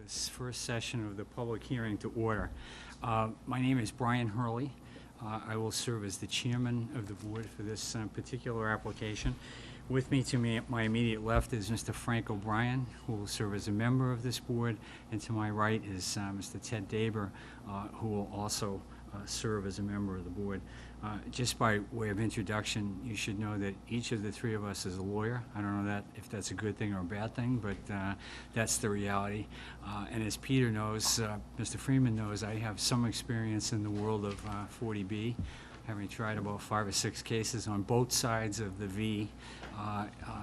This first session of the public hearing to order. My name is Brian Hurley. I will serve as the chairman of the board for this particular application. With me to my immediate left is Mr. Frank O'Brien, who will serve as a member of this board, and to my right is Mr. Ted Daber, who will also serve as a member of the board. Just by way of introduction, you should know that each of the three of us is a lawyer. I don't know if that's a good thing or a bad thing, but that's the reality. And as Peter knows, Mr. Freeman knows, I have some experience in the world of 40B, having tried about 5 or 6 cases on both sides of the V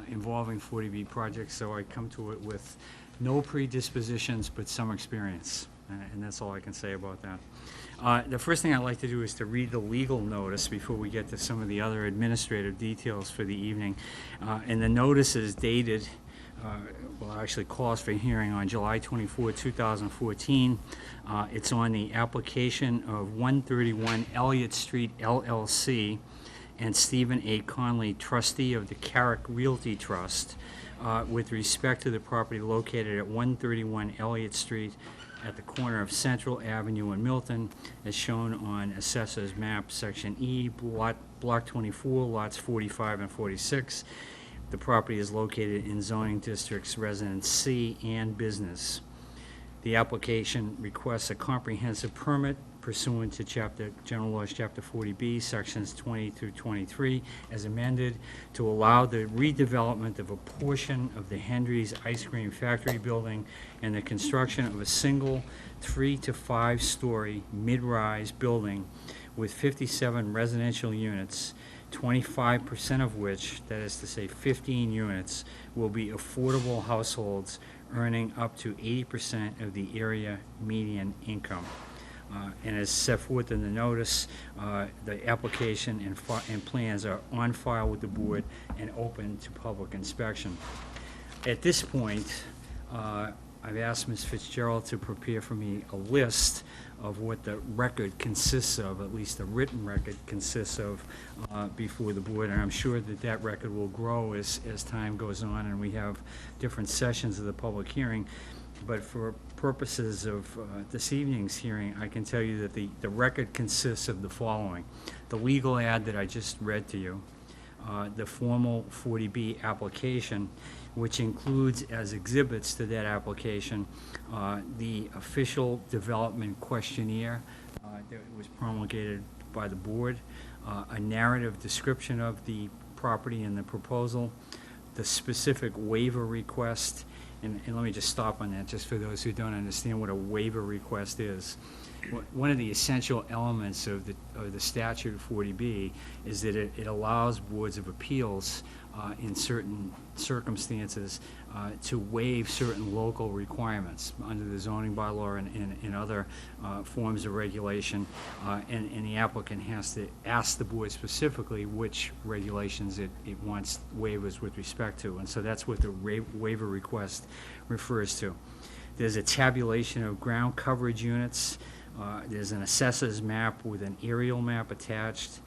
involving 40B projects, so I come to it with no predispositions but some experience, and that's all I can say about that. The first thing I'd like to do is to read the legal notice before we get to some of the other administrative details for the evening. And the notice is dated, well, actually calls for hearing on July 24, 2014. It's on the application of 131 Elliott Street LLC and Stephen A. Conley, trustee of the Carrick Realty Trust, with respect to the property located at 131 Elliott Street at the corner of Central Avenue in Milton, as shown on Assessor's Map, Section E, Block 24, lots 45 and 46. The property is located in zoning districts Residence C and Business. The application requests a comprehensive permit pursuant to General Laws Chapter 40B, Sections 20 through 23, as amended, to allow the redevelopment of a portion of the Hendry's Ice Cream Factory building and the construction of a single 3 to 5 story mid-rise building with 57 residential units, 25% of which, that is to say 15 units, will be affordable households earning up to 80% of the area median income. And as set forth in the notice, the application and plans are on file with the board and open to public inspection. At this point, I've asked Ms. Fitzgerald to prepare for me a list of what the record consists of, at least the written record consists of, before the board, and I'm sure that record will grow as time goes on and we have different sessions of the public hearing. But for purposes of this evening's hearing, I can tell you that the record consists of the following: the legal ad that I just read to you, the formal 40B application, which includes as exhibits to that application the official development questionnaire that was promulgated by the board, a narrative description of the property and the proposal, the specific waiver request. And let me just stop on that, just for those who don't understand what a waiver request is. One of the essential elements of the statute of 40B is that it allows boards of appeals in certain circumstances to waive certain local requirements under the zoning bylaw and other forms of regulation, and the applicant has to ask the board specifically which regulations it wants waivers with respect to, and so that's what the waiver request refers to. There's a tabulation of ground coverage units. There's an assessor's map with an aerial map attached.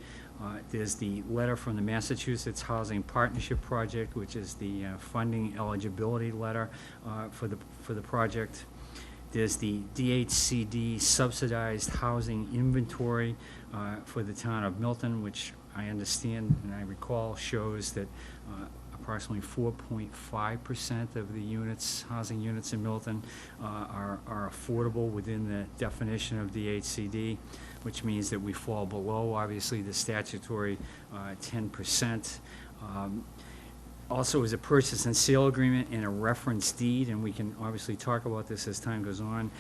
There's the letter from the Massachusetts Housing Partnership Project, which is the funding eligibility letter for the project. There's the DHCD subsidized housing inventory for the town of Milton, which I understand and I recall shows that approximately 4.5% of the units, housing units in Milton, are affordable within the definition of DHCD, which means that we fall below, obviously, the statutory 10%. Also is a purchase and sale agreement and a reference deed, and we can obviously talk about this as time goes on,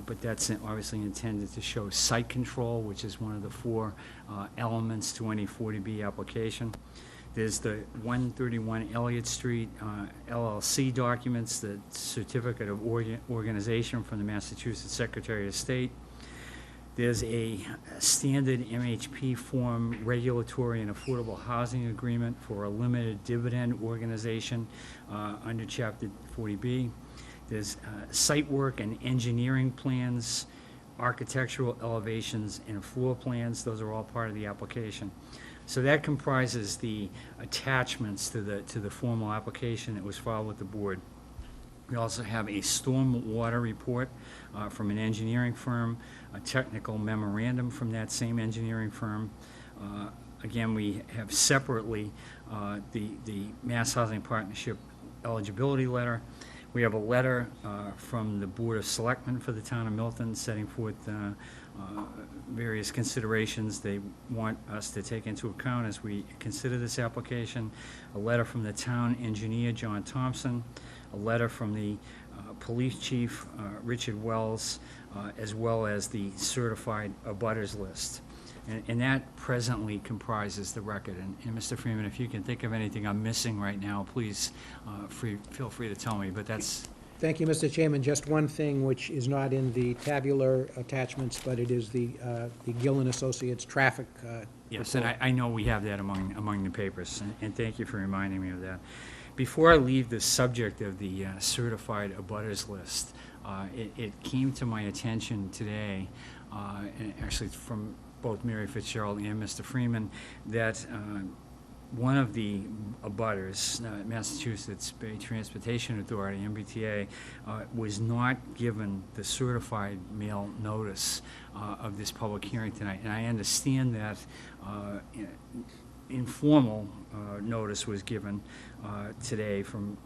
but that's obviously intended to show site control, which is one of the 4 elements to any 40B application. There's the 131 Elliott Street LLC documents, the certificate of organization from the Massachusetts Secretary of State. There's a standard MHP form regulatory and affordable housing agreement for a limited dividend organization under Chapter 40B. There's site work and engineering plans, architectural elevations, and floor plans. Those are all part of the application. So that comprises the attachments to the formal application that was filed with the board. We also have a stormwater report from an engineering firm, a technical memorandum from that same engineering firm. Again, we have separately the Mass Housing Partnership eligibility letter. We have a letter from the Board of Selectmen for the town of Milton setting forth various considerations they want us to take into account as we consider this application. A letter from the town engineer, John Thompson. A letter from the police chief, Richard Wells, as well as the certified abutters list. And that presently comprises the record. And Mr. Freeman, if you can think of anything I'm missing right now, please feel free to tell me, but that's... Thank you, Mr. Chairman. Just one thing which is not in the tabular attachments, but it is the Gill and Associates traffic. Yes, and I know we have that among the papers, and thank you for reminding me of that. Before I leave the subject of the certified abutters list, it came to my attention today, and actually from both Mary Fitzgerald and Mr. Freeman, that one of the abutters, Massachusetts Bay Transportation Authority, MBTA, was not given the certified mail notice of this public hearing tonight. And I understand that informal notice was given today from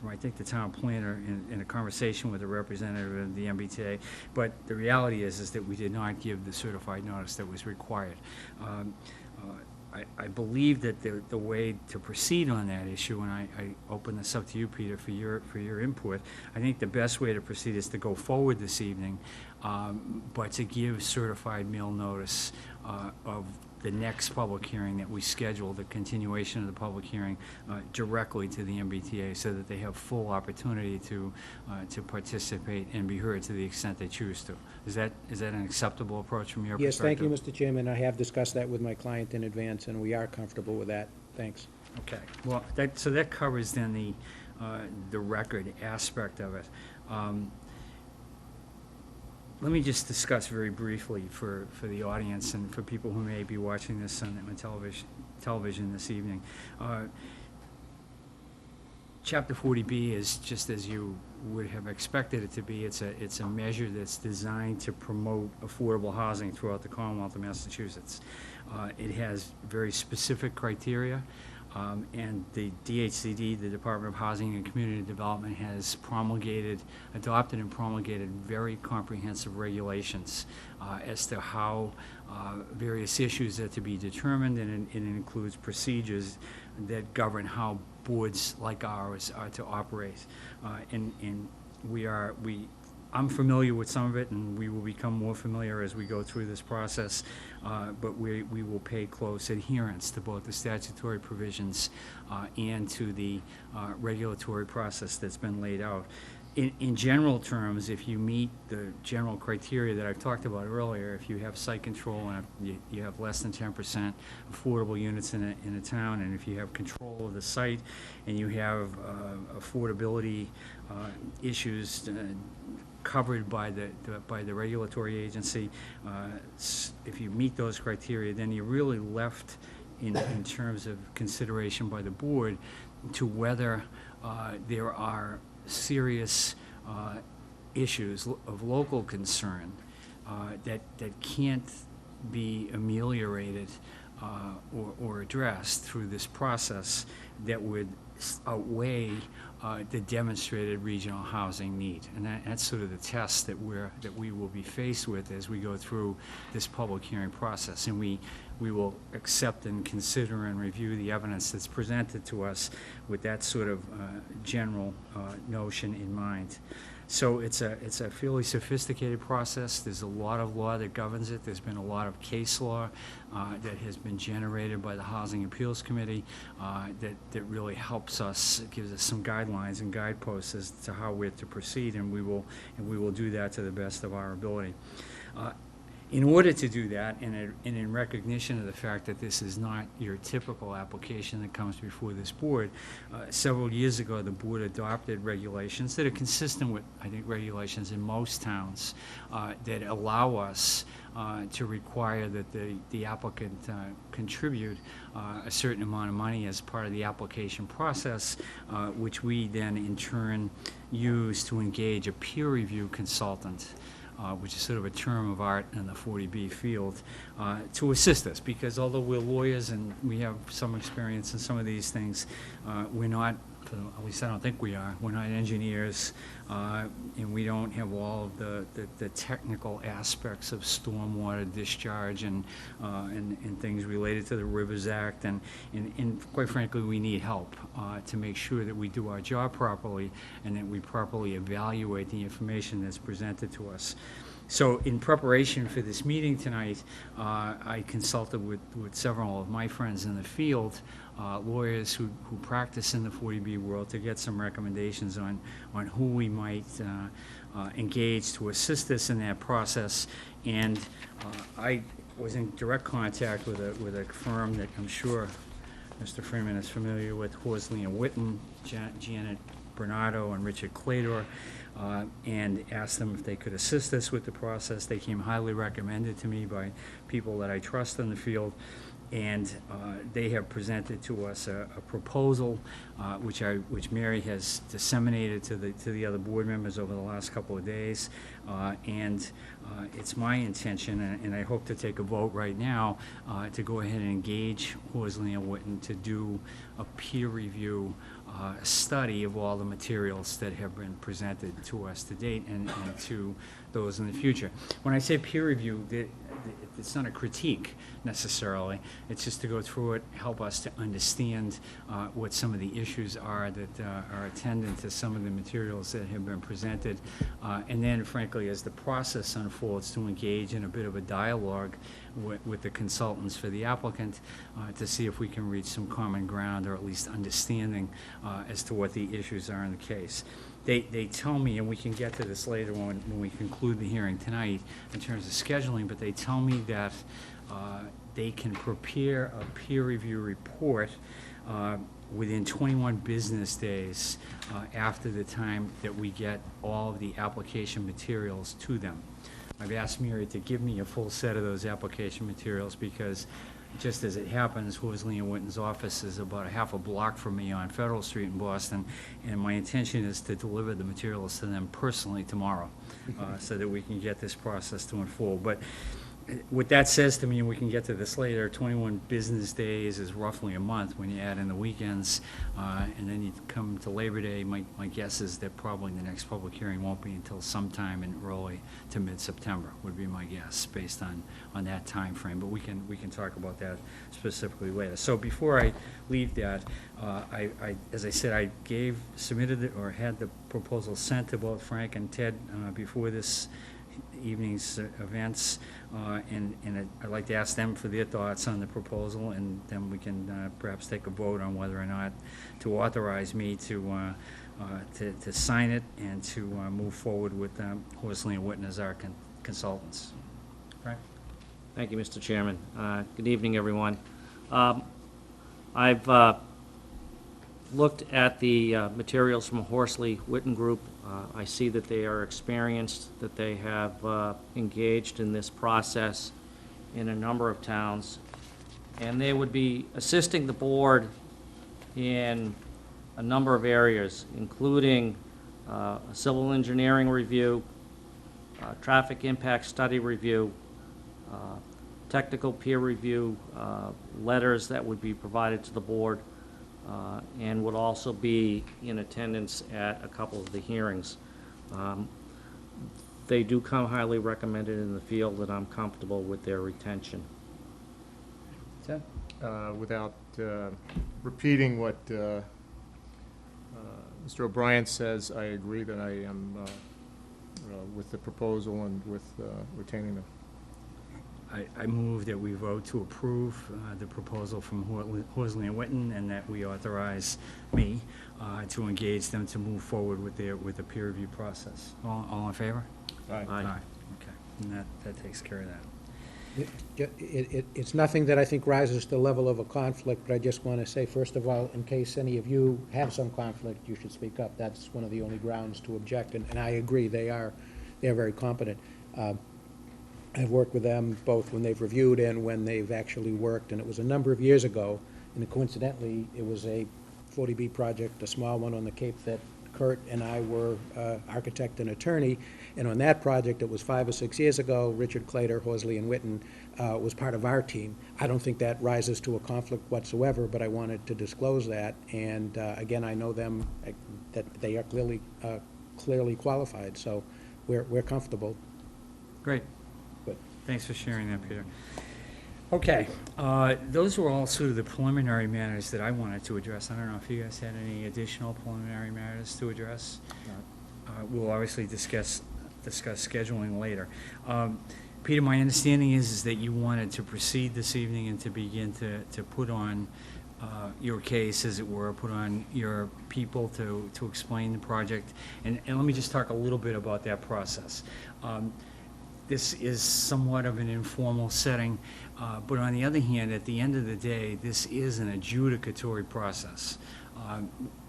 I think the town planner in a conversation with a representative of the MBTA, but the reality is that we did not give the certified notice that was required. I believe that the way to proceed on that issue, and I open this up to you, Peter, for your input, I think the best way to proceed is to go forward this evening, but to give certified mail notice of the next public hearing that we schedule, the continuation of the public hearing, directly to the MBTA, so that they have full opportunity to participate and be heard to the extent they choose to. Is that an acceptable approach from your Yes, thank perspective? you, Mr. Chairman. I have discussed that with my client in advance, and we are comfortable with that. Thanks. Okay. Well, so that covers then the record aspect of it. Let me just discuss very briefly for the audience and for people who may be watching this on television this evening. Chapter 40B is just as you would have expected it to be. It's a measure that's designed to promote affordable housing throughout the Commonwealth of Massachusetts. It has very specific criteria. And the DHCD, the Department of Housing and Community Development, has adopted and promulgated very comprehensive regulations as to how various issues are to be determined, and it includes procedures that govern how boards like ours are to operate. And I'm familiar with some of it, and we will become more familiar as we go through this process, but we will pay close adherence to both the statutory provisions and to the regulatory process that's been laid out. In general terms, if you meet the general criteria that I've talked about earlier, if you have site control and you have less than 10% affordable units in a town, and if you have control of the site and you have affordability issues covered by the regulatory agency, if you meet those criteria, then you're really left in terms of consideration by the board to whether there are serious issues of local concern that can't be ameliorated or addressed through this process that would outweigh the demonstrated regional housing need. And that's sort of the test that we will be faced with as we go through this public hearing process. And we will accept and consider and review the evidence that's presented to us with that sort of general notion in mind. So it's a fairly sophisticated process. There's a lot of law that governs it. There's been a lot of case law that has been generated by the Housing Appeals Committee that really helps us, gives us some guidelines and guideposts as to how we're to proceed, and we will do that to the best of our ability. In order to do that, and in recognition of the fact that this is not your typical application that comes before this board, several years ago, the board adopted regulations that are consistent with, I think, regulations in most towns that allow us to require that the applicant contribute a certain amount of money as part of the application process, which we then in turn use to engage a peer review consultant, which is sort of a term of art in the 40B field, to assist us. Because although we're lawyers and we have some experience in some of these things, we're not, at least I don't think we are, we're not engineers, and we don't have all of the technical aspects of stormwater discharge and things related to the Rivers Act, and quite frankly, we need help to make sure that we do our job properly and that we properly evaluate the information that's presented to us. So in preparation for this meeting tonight, I consulted with several of my friends in the field, lawyers who practice in the 40B world, to get some recommendations on who we might engage to assist us in that process. And I was in direct contact with a firm that I'm sure Mr. Freeman is familiar with, Horsley and Witten, Janet Bernardo and Richard Clador, and asked them if they could assist us with the process. They came highly recommended to me by people that I trust in the field, and they have presented to us a proposal which Mary has disseminated to the other board members over the last couple of days, and it's my intention, and I hope to take a vote right now, to go ahead and engage Horsley and Witten to do a peer review study of all the materials that have been presented to us to date and to those in the future. When I say peer review, it's not a critique necessarily. It's just to go through it, help us to understand what some of the issues are that are attendant to some of the materials that have been presented. And then, frankly, as the process unfolds, to engage in a bit of a dialogue with the consultants for the applicant to see if we can reach some common ground, or at least understanding as to what the issues are in the case. They tell me, and we can get to this later when we conclude the hearing tonight in terms of scheduling, but they tell me that they can prepare a peer review report within 21 business days after the time that we get all of the application materials to them. I've asked Mary to give me a full set of those application materials because, just as it happens, Horsley and Witten's office is about a half a block from me on Federal Street in Boston, and my intention is to deliver the materials to them personally tomorrow so that we can get this process to unfold. But what that says to me, and we can get to this later, 21 business days is roughly a month when you add in the weekends, and then you come to Labor Day. My guess is that probably the next public hearing won't be until sometime in early to mid-September, would be my guess, based on that time frame. But we can talk about that specifically later. So before I leave that, as I said, I submitted it, or had the proposal sent to both Frank and Ted before this evening's events, and I'd like to ask them for their thoughts on the proposal, and then we can perhaps take a vote on whether or not to authorize me to sign it and to move forward with Horsley and Witten as our consultants. Frank? Thank you, Mr. Chairman. Good evening, everyone. I've looked at the materials from Horsley Witten Group. I see that they are experienced, that they have engaged in this process in a number of towns, and they would be assisting the board in a number of areas, including a civil engineering review, traffic impact study review, technical peer review, letters that would be provided to the board, and would also be in attendance at a couple of the hearings. They do come highly recommended in the field, and I'm comfortable with their retention. Ted? Without repeating what Mr. O'Brien says, I agree that I am with the proposal and with retaining them. I move that we vote to approve the proposal from Horsley and Witten, and that we authorize me to engage them to move forward with the peer review process. All in favor? Aye. Aye. Okay, and that takes care of that. It's nothing that I think rises to the level of a conflict, but I just want to say, first of all, in case any of you have some conflict, you should speak up. That's one of the only grounds to object, and I agree, they're very competent. I've worked with them both when they've reviewed and when they've actually worked, and it was a number of years ago, and coincidentally, it was a 40B project, a small one on the Cape that Kurt and I were architect and attorney, and on that project, it was 5 or 6 years ago, Richard Clater, Horsley and Witten was part of our team. I don't think that rises to a conflict whatsoever, but I wanted to disclose that, and again, I know them, that they are clearly qualified, so we're comfortable. Great. Good. Thanks for sharing that, Peter. Okay, those were all sort of the preliminary matters that I wanted to address. I don't know if you guys had any additional preliminary matters to address. We'll obviously discuss scheduling later. Peter, my understanding is that you wanted to proceed this evening and to begin to put on your case, as it were, put on your people to explain the project. And let me just talk a little bit about that process. This is somewhat of an informal setting, but on the other hand, at the end of the day, this is an adjudicatory process.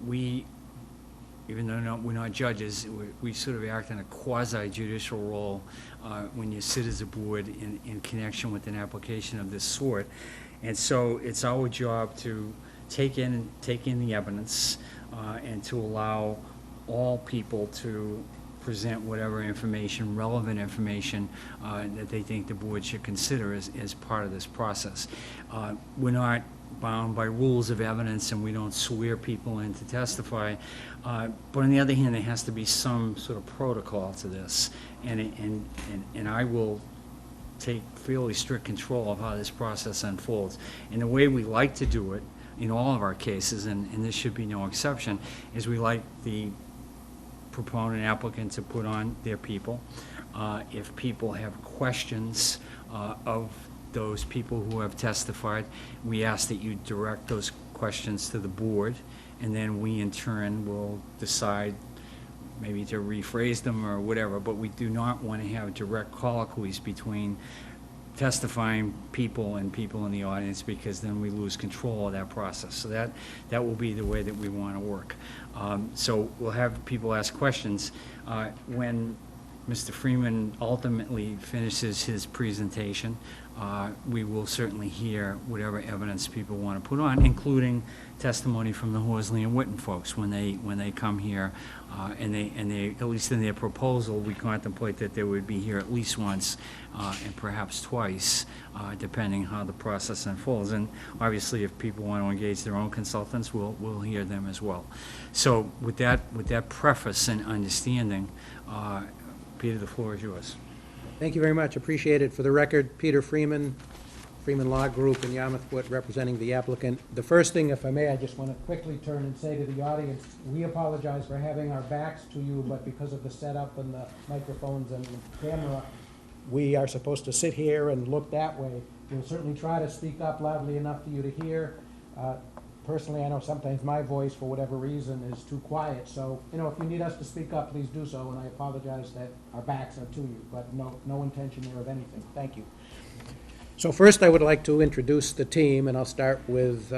Even though we're not judges, we sort of act in a quasi-judicial role when you sit as a board in connection with an application of this sort. And so it's our job to take in the evidence and to allow all people to present whatever information, relevant information, that they think the board should consider as part of this process. We're not bound by rules of evidence, and we don't swear people in to testify. But on the other hand, there has to be some sort of protocol to this, and I will take fairly strict control of how this process unfolds. And the way we like to do it in all of our cases, and this should be no exception, is we like the proponent applicant to put on their people. If people have questions of those people who have testified, we ask that you direct those questions to the board, and then we in turn will decide maybe to rephrase them or whatever, but we do not want to have direct colloquies between testifying people and people in the audience, because then we lose control of that process. So that will be the way that we want to work. So we'll have people ask questions. When Mr. Freeman ultimately finishes his presentation, we will certainly hear whatever evidence people want to put on, including testimony from the Horsley and Witten folks when they come here, and they at least in their proposal, we contemplate that they would be here at least once and perhaps twice, depending how the process unfolds. And obviously, if people want to engage their own consultants, we'll hear them as well. So with that preface and understanding, Peter, the floor is yours. Thank you very much, appreciate it. For the record, Peter Freeman, Freeman Law Group in Yarmouth, representing the applicant. The first thing, if I may, I just want to quickly turn and say to the audience, we apologize for having our backs to you, but because of the setup and the microphones and the camera, we are supposed to sit here and look that way. We'll certainly try to speak up loudly enough for you to hear. Personally, I know sometimes my voice, for whatever reason, is too quiet, so, if you need us to speak up, please do so, and I apologize that our backs are to you, but no intention there of anything. Thank you. So first, I would like to introduce the team, and I'll start with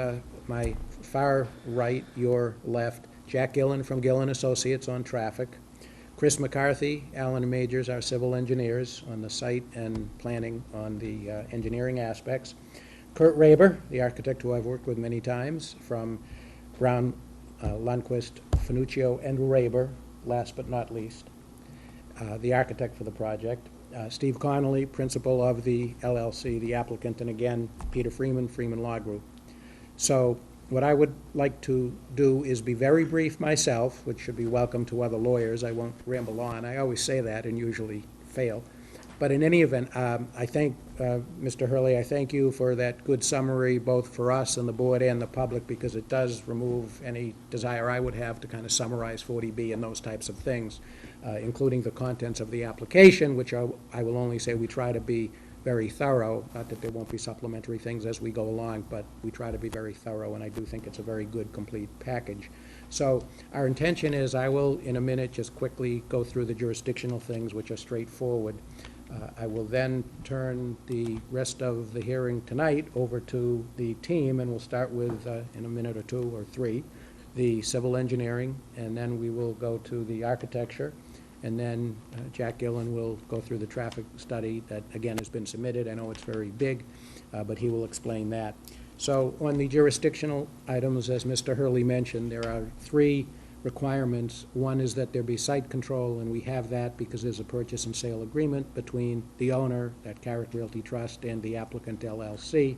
my far right, your left, Jack Gillen from Gillen Associates on traffic, Chris McCarthy, Alan Majors, our civil engineers on the site and planning on the engineering aspects, Kurt Raber, the architect who I've worked with many times, from Brown, Lundquist, Finuccio, and Raber, last but not least, the architect for the project, Steve Connolly, principal of the LLC, the applicant, and again, Peter Freeman, Freeman Law Group. So what I would like to do is be very brief myself, which should be welcome to other lawyers. I won't ramble on. I always say that and usually fail. But in any event, I thank Mr. Hurley, I thank you for that good summary, both for us and the board and the public, because it does remove any desire I would have to kind of summarize 40B and those types of things, including the contents of the application, which I will only say we try to be very thorough. Not that there won't be supplementary things as we go along, but we try to be very thorough, and I do think it's a very good, complete package. So our intention is I will, in a minute, just quickly go through the jurisdictional things, which are straightforward. I will then turn the rest of the hearing tonight over to the team, and we'll start with, in a minute or two or three, the civil engineering, and then we will go to the architecture, and then Jack Gillen will go through the traffic study that, again, has been submitted. I know it's very big, but he will explain that. So on the jurisdictional items, as Mr. Hurley mentioned, there are three requirements. One is that there be site control, and we have that because there's a purchase and sale agreement between the owner, that Carrick Realty Trust, and the applicant LLC.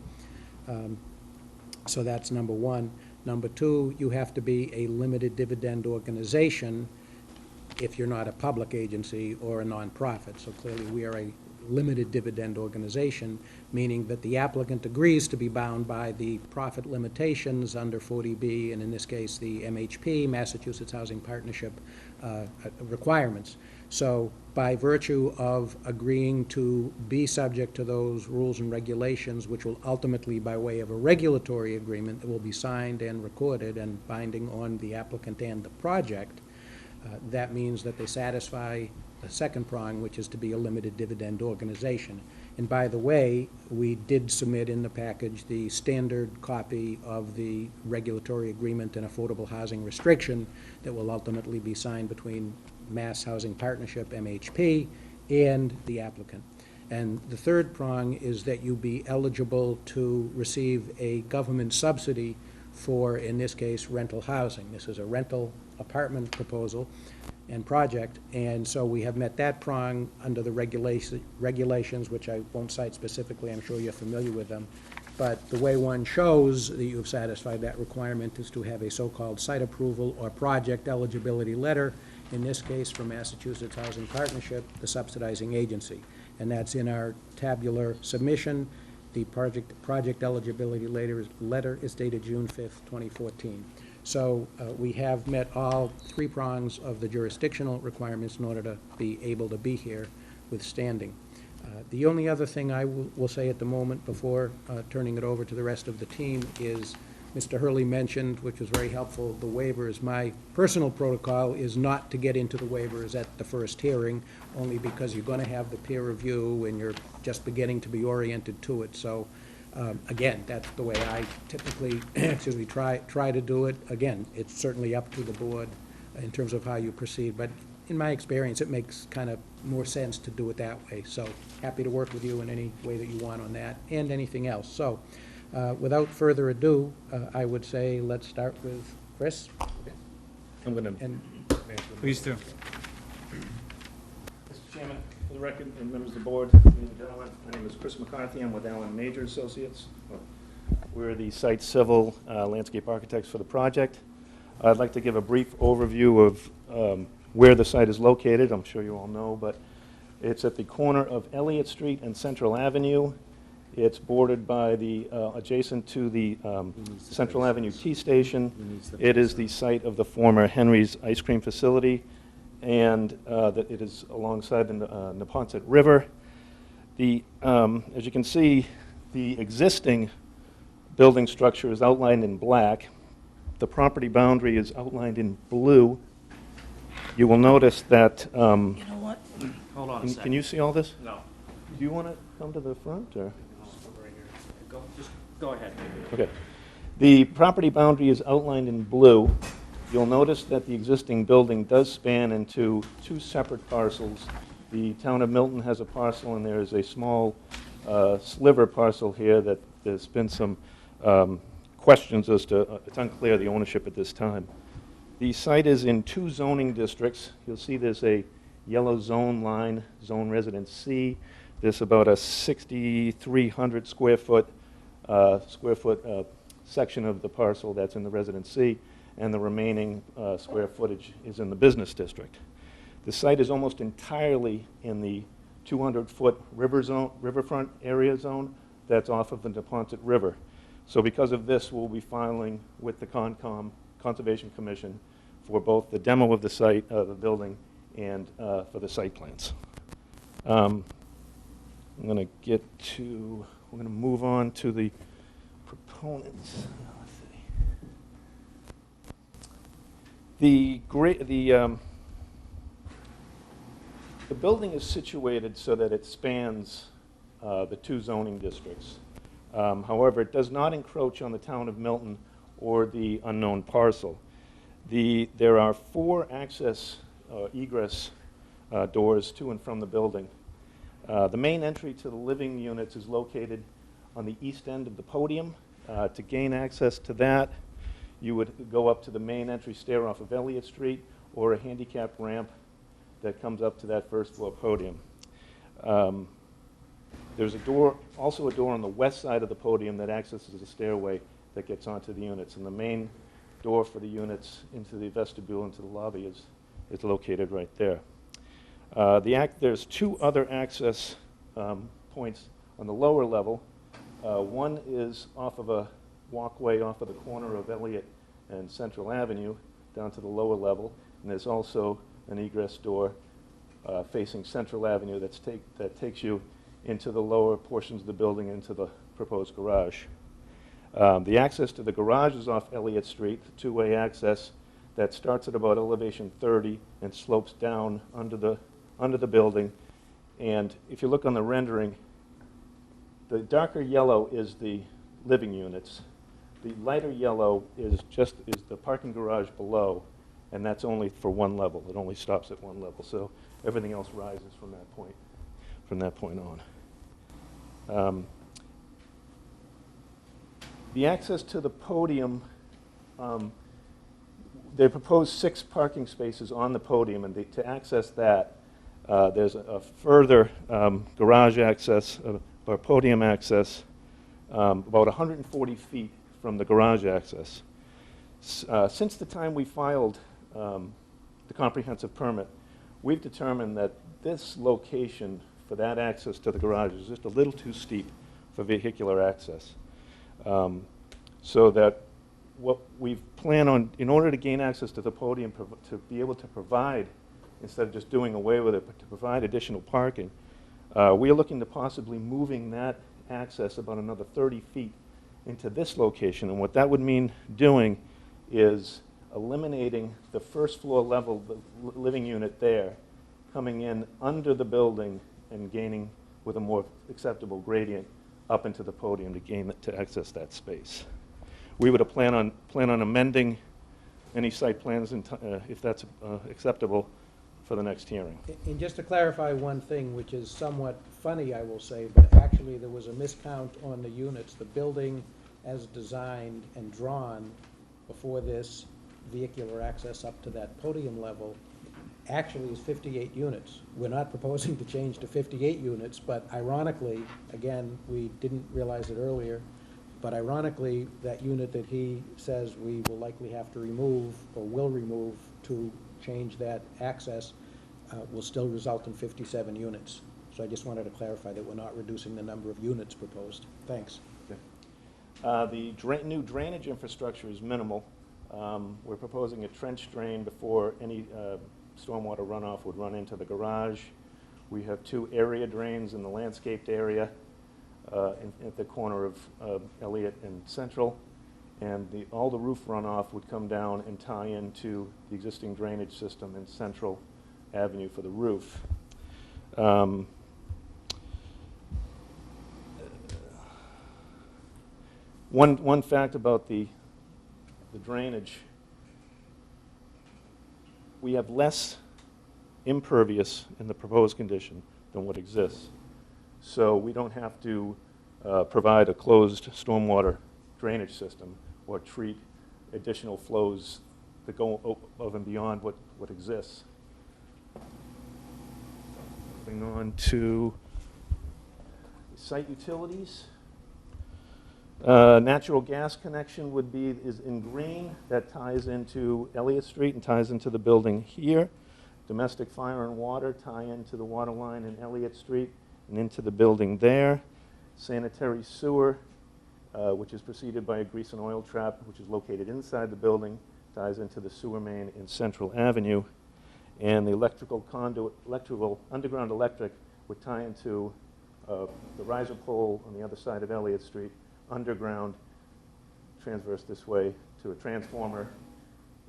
So that's number one. Number two, you have to be a limited dividend organization if you're not a public agency or a nonprofit. So clearly, we are a limited dividend organization, meaning that the applicant agrees to be bound by the profit limitations under 40B, and in this case, the MHP, Massachusetts Housing Partnership requirements. So by virtue of agreeing to be subject to those rules and regulations, which will ultimately, by way of a regulatory agreement that will be signed and recorded and binding on the applicant and the project, that means that they satisfy the second prong, which is to be a limited dividend organization. And by the way, we did submit in the package the standard copy of the regulatory agreement and affordable housing restriction that will ultimately be signed between Mass Housing Partnership, MHP, and the applicant. And the third prong is that you be eligible to receive a government subsidy for, in this case, rental housing. This is a rental apartment proposal and project, and so we have met that prong under the regulations, which I won't cite specifically. I'm sure you're familiar with them. But the way one shows that you've satisfied that requirement is to have a so-called site approval or project eligibility letter, in this case from Massachusetts Housing Partnership, the subsidizing agency. And that's in our tabular submission. The project eligibility letter is dated June 5th, 2014. So we have met all three prongs of the jurisdictional requirements in order to be able to be here with standing. The only other thing I will say at the moment before turning it over to the rest of the team is Mr. Hurley mentioned, which was very helpful, the waivers. My personal protocol is not to get into the waivers at the first hearing, only because you're going to have the peer review and you're just beginning to be oriented to it. So again, that's the way I typically try to do it. Again, it's certainly up to the board in terms of how you proceed, but in my experience, it makes kind of more sense to do it that way. So happy to work with you in any way that you want on that and anything else. So without further ado, I would say let's start with Chris. I'm going to. Please do. Mr. Chairman, for the record, and members of the board, ladies and gentlemen, my name is Chris McCarthy. I'm with Allen Major Associates. We're the site civil landscape architects for the project. I'd like to give a brief overview of where the site is located. I'm sure you all know, but it's at the corner of Elliott Street and Central Avenue. It's bordered by the, adjacent to the Central Avenue T Station. It is the site of the former Henry's Ice Cream Facility, and that it is alongside the Neponset River. The, as you can see, the existing building structure is outlined in black. The property boundary is outlined in blue. You will notice that, You know what? Hold on a second. can you see all this? No. Do you want to come to the front, or? Just go ahead. Okay. The property boundary is outlined in blue. You'll notice that the existing building does span into two separate parcels. The town of Milton has a parcel, and there is a small sliver parcel here that there's been some questions as to, it's unclear the ownership at this time. The site is in two zoning districts. You'll see there's a yellow zone line, zone residence C. There's about a 6,300 square foot section of the parcel that's in the residence C, and the remaining square footage is in the business district. The site is almost entirely in the 200-foot riverfront area zone that's off of the Neponset River. So because of this, we'll be filing with the Conservation Commission for both the demo of the site, the building, and for the site plans. I'm going to get to, we're going to move on to the proponents. Let's see. The building is situated so that it spans the two zoning districts. However, it does not encroach on the town of Milton or the unknown parcel. There are 4 access egress doors to and from the building. The main entry to the living units is located on the east end of the podium. To gain access to that, you would go up to the main entry stair off of Elliott Street or a handicap ramp that comes up to that first floor podium. There's also a door on the west side of the podium that accesses a stairway that gets onto the units, and the main door for the units into the vestibule, into the lobby is located right there. There's 2 other access points on the lower level. One is off of a walkway off of the corner of Elliott and Central Avenue down to the lower level, and there's also an egress door facing Central Avenue that takes you into the lower portions of the building, into the proposed garage. The access to the garage is off Elliott Street, 2-way access that starts at about elevation 30 and slopes down under the building. And if you look on the rendering, the darker yellow is the living units. The lighter yellow is the parking garage below, and that's only for one level. It only stops at one level, so everything else rises from that point on. The access to the podium, they propose 6 parking spaces on the podium, and to access that, there's a further garage access, or podium access, about 140 feet from the garage access. Since the time we filed the comprehensive permit, we've determined that this location for that access to the garage is just a little too steep for vehicular access. So that what we plan on, in order to gain access to the podium, to be able to provide, instead of just doing away with it, but to provide additional parking, we are looking to possibly moving that access about another 30 feet into this location. And what that would mean doing is eliminating the first floor level, the living unit there, coming in under the building and gaining with a more acceptable gradient up into the podium to access that space. We would plan on amending any site plans if that's acceptable for the next hearing. And just to clarify one thing, which is somewhat funny, I will say, but actually there was a miscount on the units. The building as designed and drawn before this vehicular access up to that podium level actually is 58 units. We're not proposing to change to 58 units, but ironically, again, we didn't realize it earlier, but ironically, that unit that he says we will likely have to remove or will remove to change that access will still result in 57 units. So I just wanted to clarify that we're not reducing the number of units proposed. Thanks. Okay. The new drainage infrastructure is minimal. We're proposing a trench drain before any stormwater runoff would run into the garage. We have 2 area drains in the landscaped area at the corner of Elliott and Central. And all the roof runoff would come down and tie into the existing drainage system in Central Avenue for the roof. One fact about the drainage, we have less impervious in the proposed condition than what exists. So we don't have to provide a closed stormwater drainage system or treat additional flows that go above and beyond what exists. Moving on to site utilities. Natural gas connection is in green. That ties into Elliott Street and ties into the building here. Domestic fire and water tie into the water line in Elliott Street and into the building there. Sanitary sewer, which is preceded by a grease and oil trap, which is located inside the building, ties into the sewer main in Central Avenue. And the underground electric would tie into the riser pole on the other side of Elliott Street, underground, transverse this way to a transformer,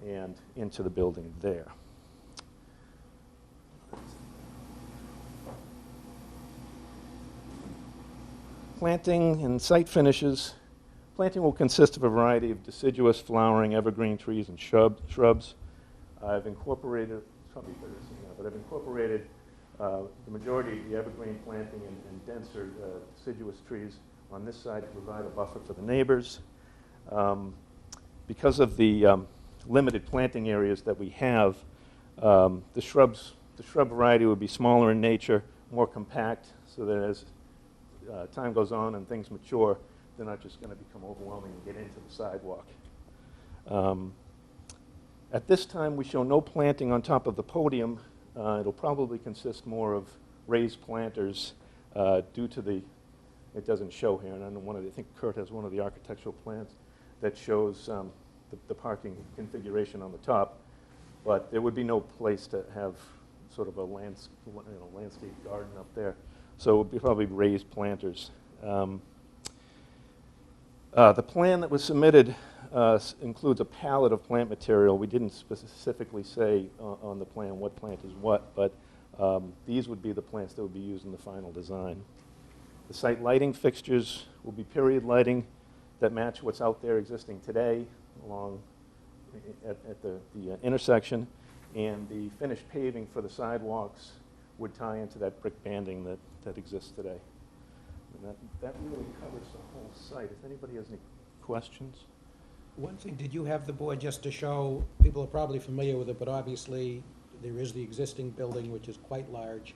and into the building there. Planting and site finishes. Planting will consist of a variety of deciduous, flowering, evergreen trees and shrubs. I've incorporated, it's probably better to see now, but I've incorporated the majority of the evergreen planting and denser deciduous trees on this side to provide a buffer for the neighbors. Because of the limited planting areas that we have, the shrub variety would be smaller in nature, more compact, so that as time goes on and things mature, they're not just going to become overwhelming and get into the sidewalk. At this time, we show no planting on top of the podium. It'll probably consist more of raised planters due to the, it doesn't show here, and I think Kurt has one of the architectural plans that shows the parking configuration on the top, but there would be no place to have sort of a landscape garden up there. So it would be probably raised planters. The plan that was submitted includes a palette of plant material. We didn't specifically say on the plan what plant is what, but these would be the plants that would be used in the final design. The site lighting fixtures will be period lighting that match what's out there existing today along at the intersection, and the finished paving for the sidewalks would tie into that brick banding that exists today. And that really covers the whole site. If anybody has any questions? One thing, did you have the board just to show, people are probably familiar with it, but obviously there is the existing building, which is quite large.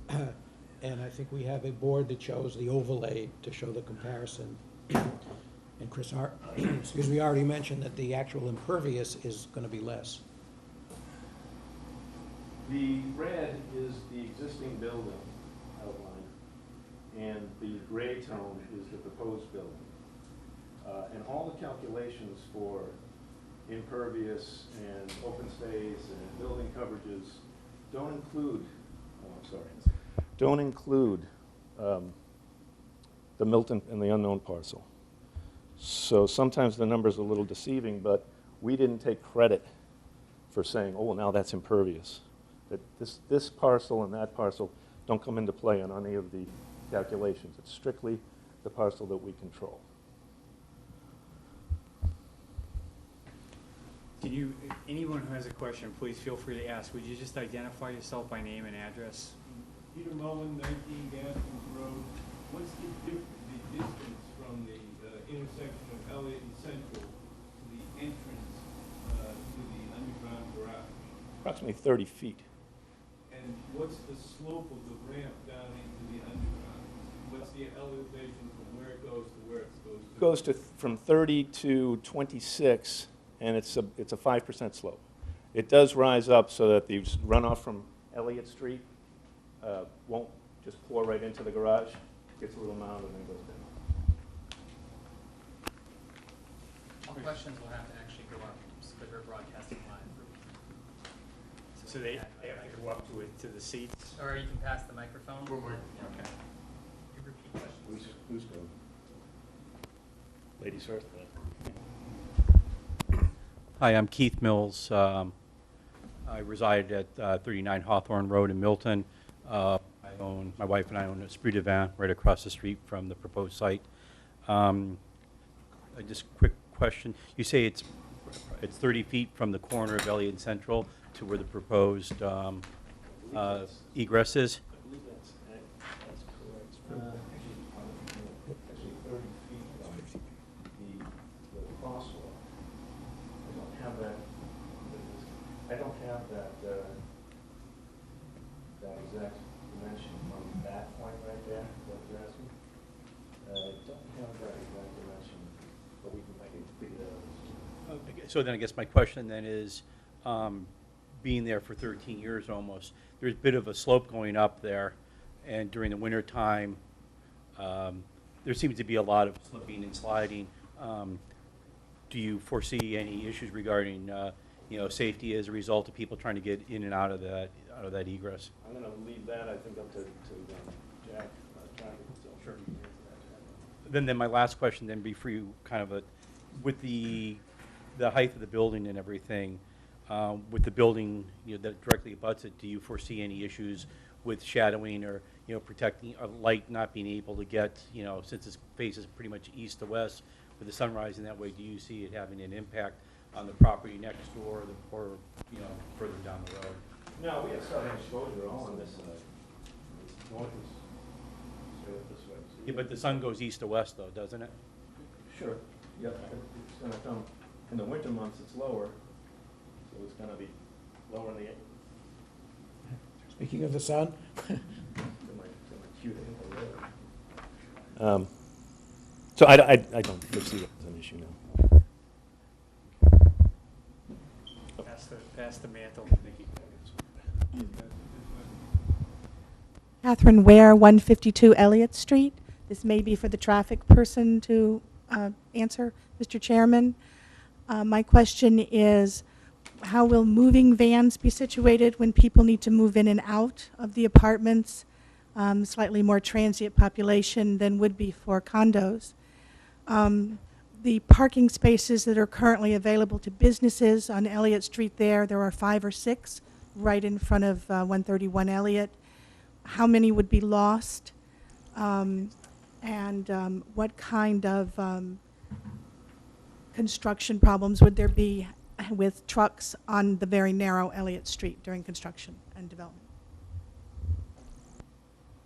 And I think we have a board that shows the overlay to show the comparison. And Chris, excuse me, already mentioned that the actual impervious is going to be less. The red is the existing building outline, and the gray tone is the proposed building. And all the calculations for impervious and open space and building coverages don't include, the Milton and the unknown parcel. So sometimes the number's a little deceiving, but we didn't take credit for saying, oh, well, now that's impervious. That this parcel and that parcel don't come into play on any of the calculations. It's strictly the parcel that we control. Anyone who has a question, please feel free to ask. Would you just identify yourself by name and address? Peter Mullen, 19 Gaskins Road. What's the distance from the intersection of Elliott and Central to the entrance to the underground garage? Approximately 30 feet. And what's the slope of the ramp down into the underground? What's the elevation from where it goes to where it goes to? It goes to from 30 to 26, and it's a 5% slope. It does rise up so that the runoff from Elliott Street won't just pour right into the garage. Gets a little mound and then goes down. All questions will have to actually go up because we're broadcasting live. So they have to go up to the seats? Or you can pass the microphone. Okay. You repeat questions. Who's going? Ladies first. Hi, I'm Keith Mills. I reside at 39 Hawthorne Road in Milton. My wife and I own a Esprit de Vin right across the street from the proposed site. Just quick question. You say it's 30 feet from the corner of Elliott and Central to where the proposed egress is? I believe that's correct. Actually 30 feet the crosswalk. I don't have that exact dimension from that point right there, what you're asking. Don't have that exact dimension, but I can figure it out. Okay, so then I guess my question then is, being there for 13 years almost, there's a bit of a slope going up there, and during the winter time, there seems to be a lot of slipping and sliding. Do you foresee any issues regarding safety as a result of people trying to get in and out of that egress? I'm going to leave that, I think, up to Jack. Sure. Then my last question then be for you, kind of with the height of the building and everything, with the building that directly abuts it, do you foresee any issues with shadowing or protecting, light not being able to get, since this faces pretty much east to west, with the sun rising that way, do you see it having an impact on the property next door or further down the road? No, we have southern exposure all on this side. North is straight up this way. So Yeah, but the sun goes east to west though, doesn't it? Sure, yep, it's gonna come, in the winter months, it's lower, so it's gonna be lower in the, Speaking of the sun, to my cute angle there. So I don't foresee that as an issue now. Pass the mantle. Catherine Ware, 152 Elliott Street. This may be for the traffic person to answer, Mr. Chairman. My question is, how will moving vans be situated when people need to move in and out of the apartments? Slightly more transient population than would be for condos. The parking spaces that are currently available to businesses on Elliott Street there are 5 or 6 right in front of 131 Elliott. How many would be lost? And what kind of construction problems would there be with trucks on the very narrow Elliott Street during construction and development?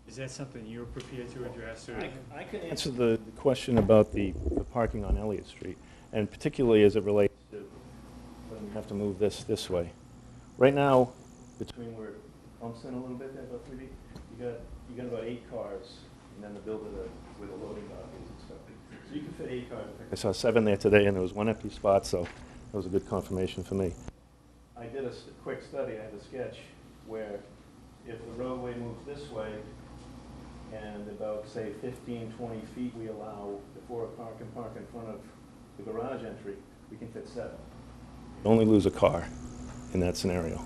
Is that something you're prepared to address, or? I can answer the question about the parking on Elliott Street, and particularly as it relates to when we have to move this way. Right now, between where it bumps in a little bit there, about 3 feet, you got about 8 cars, and then the building where the loading dock is and stuff. So you can fit 8 cars. I saw 7 there today, and there was 1 empty spot, so that was a good confirmation for me. I did a quick study. I had a sketch where if the roadway moves this way, and about, say, 15, 20 feet we allow before a car can park in front of the garage entry, we can fit 7. You only lose a car in that scenario.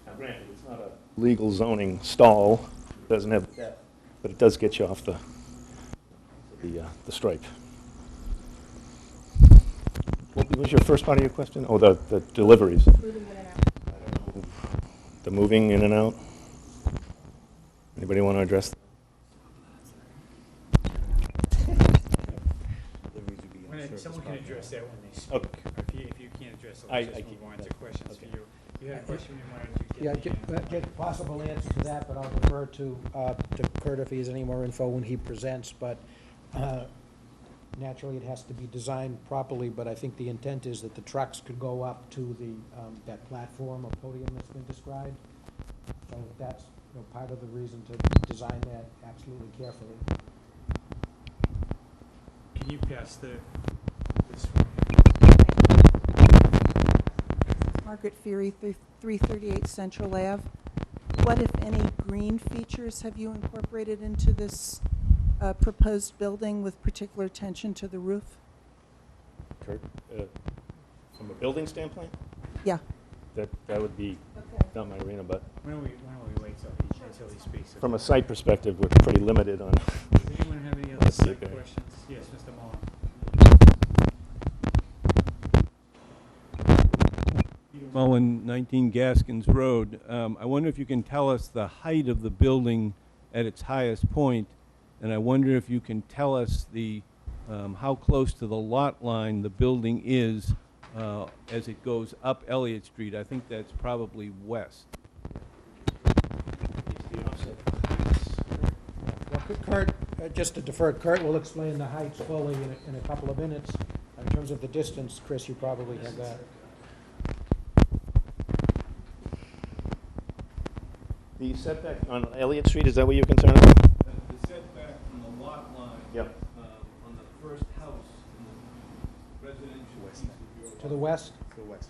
Now granted, it's not a legal zoning stall, it doesn't have depth, but it does get you off the stripe. What was your first part of your question? Oh, the deliveries. Moving in and out. I don't know. The moving in and out? Anybody want to address that? Someone can address that when they speak. Okay. If you can't address it, I let's just can't. move on to questions for you. You had a question you wanted to yeah, get? get possible answer to that, but I'll defer to Kurt if he has any more info when he presents, but naturally it has to be designed properly, but I think the intent is that the trucks could go up to the, that platform or podium that's been described. So that's part of the reason to design that absolutely carefully. Can you pass this? Margaret Feary, 338 Central Ave. What, if any, green features have you incorporated into this proposed building with particular attention to the roof? Kurt, from a building standpoint, Yeah. that would be not my arena, but Why don't we wait until he speaks? from a site perspective, we're pretty limited on. Does anyone have any other Let's see site there. questions? Yes, Mr. Mullen. Mullen, 19 Gaskins Road. I wonder if you can tell us the height of the building at its highest point, and I wonder if you can tell us how close to the lot line the building is as it goes up Elliott Street. I think that's probably west. Well, Kurt, just to defer, Kurt will explain the heights fully in a couple of minutes. In terms of the distance, Chris, you probably have that. The setback on Elliott Street, is that what you're concerned about? The setback from the lot line Yep. on the first house in the residential piece of your To the west? to the west.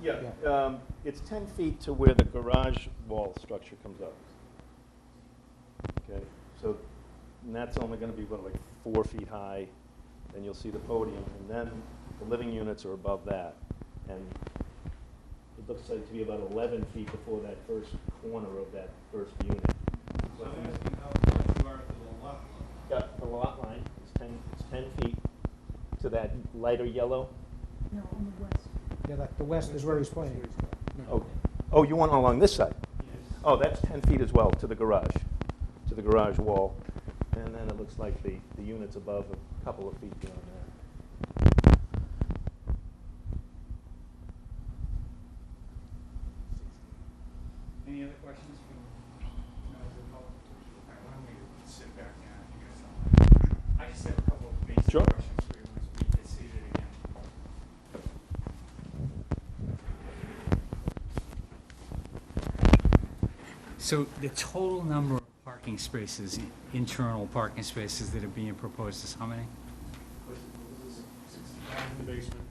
Yeah, it's 10 feet to where the garage wall structure comes up. Okay, so, and that's only gonna be, what, like 4 feet high, then you'll see the podium, and then the living units are above that. And it looks like to be about 11 feet before that first corner of that first unit. So I'm asking how close you are to the lot line. Yeah, the lot line is 10 feet to that lighter yellow. No, on the west. Yeah, the west is where he's pointing. Oh, you want along this side? Oh, that's 10 feet as well to the garage. to the garage wall. And then it looks like the unit's above a couple of feet beyond that. Any other questions from members of the public? All right, why don't we sit back now if you guys don't mind. I just have a couple of basic Sure. questions for you once we get seated again. So the total number of parking spaces, internal parking spaces that are being proposed is how many? In the basement.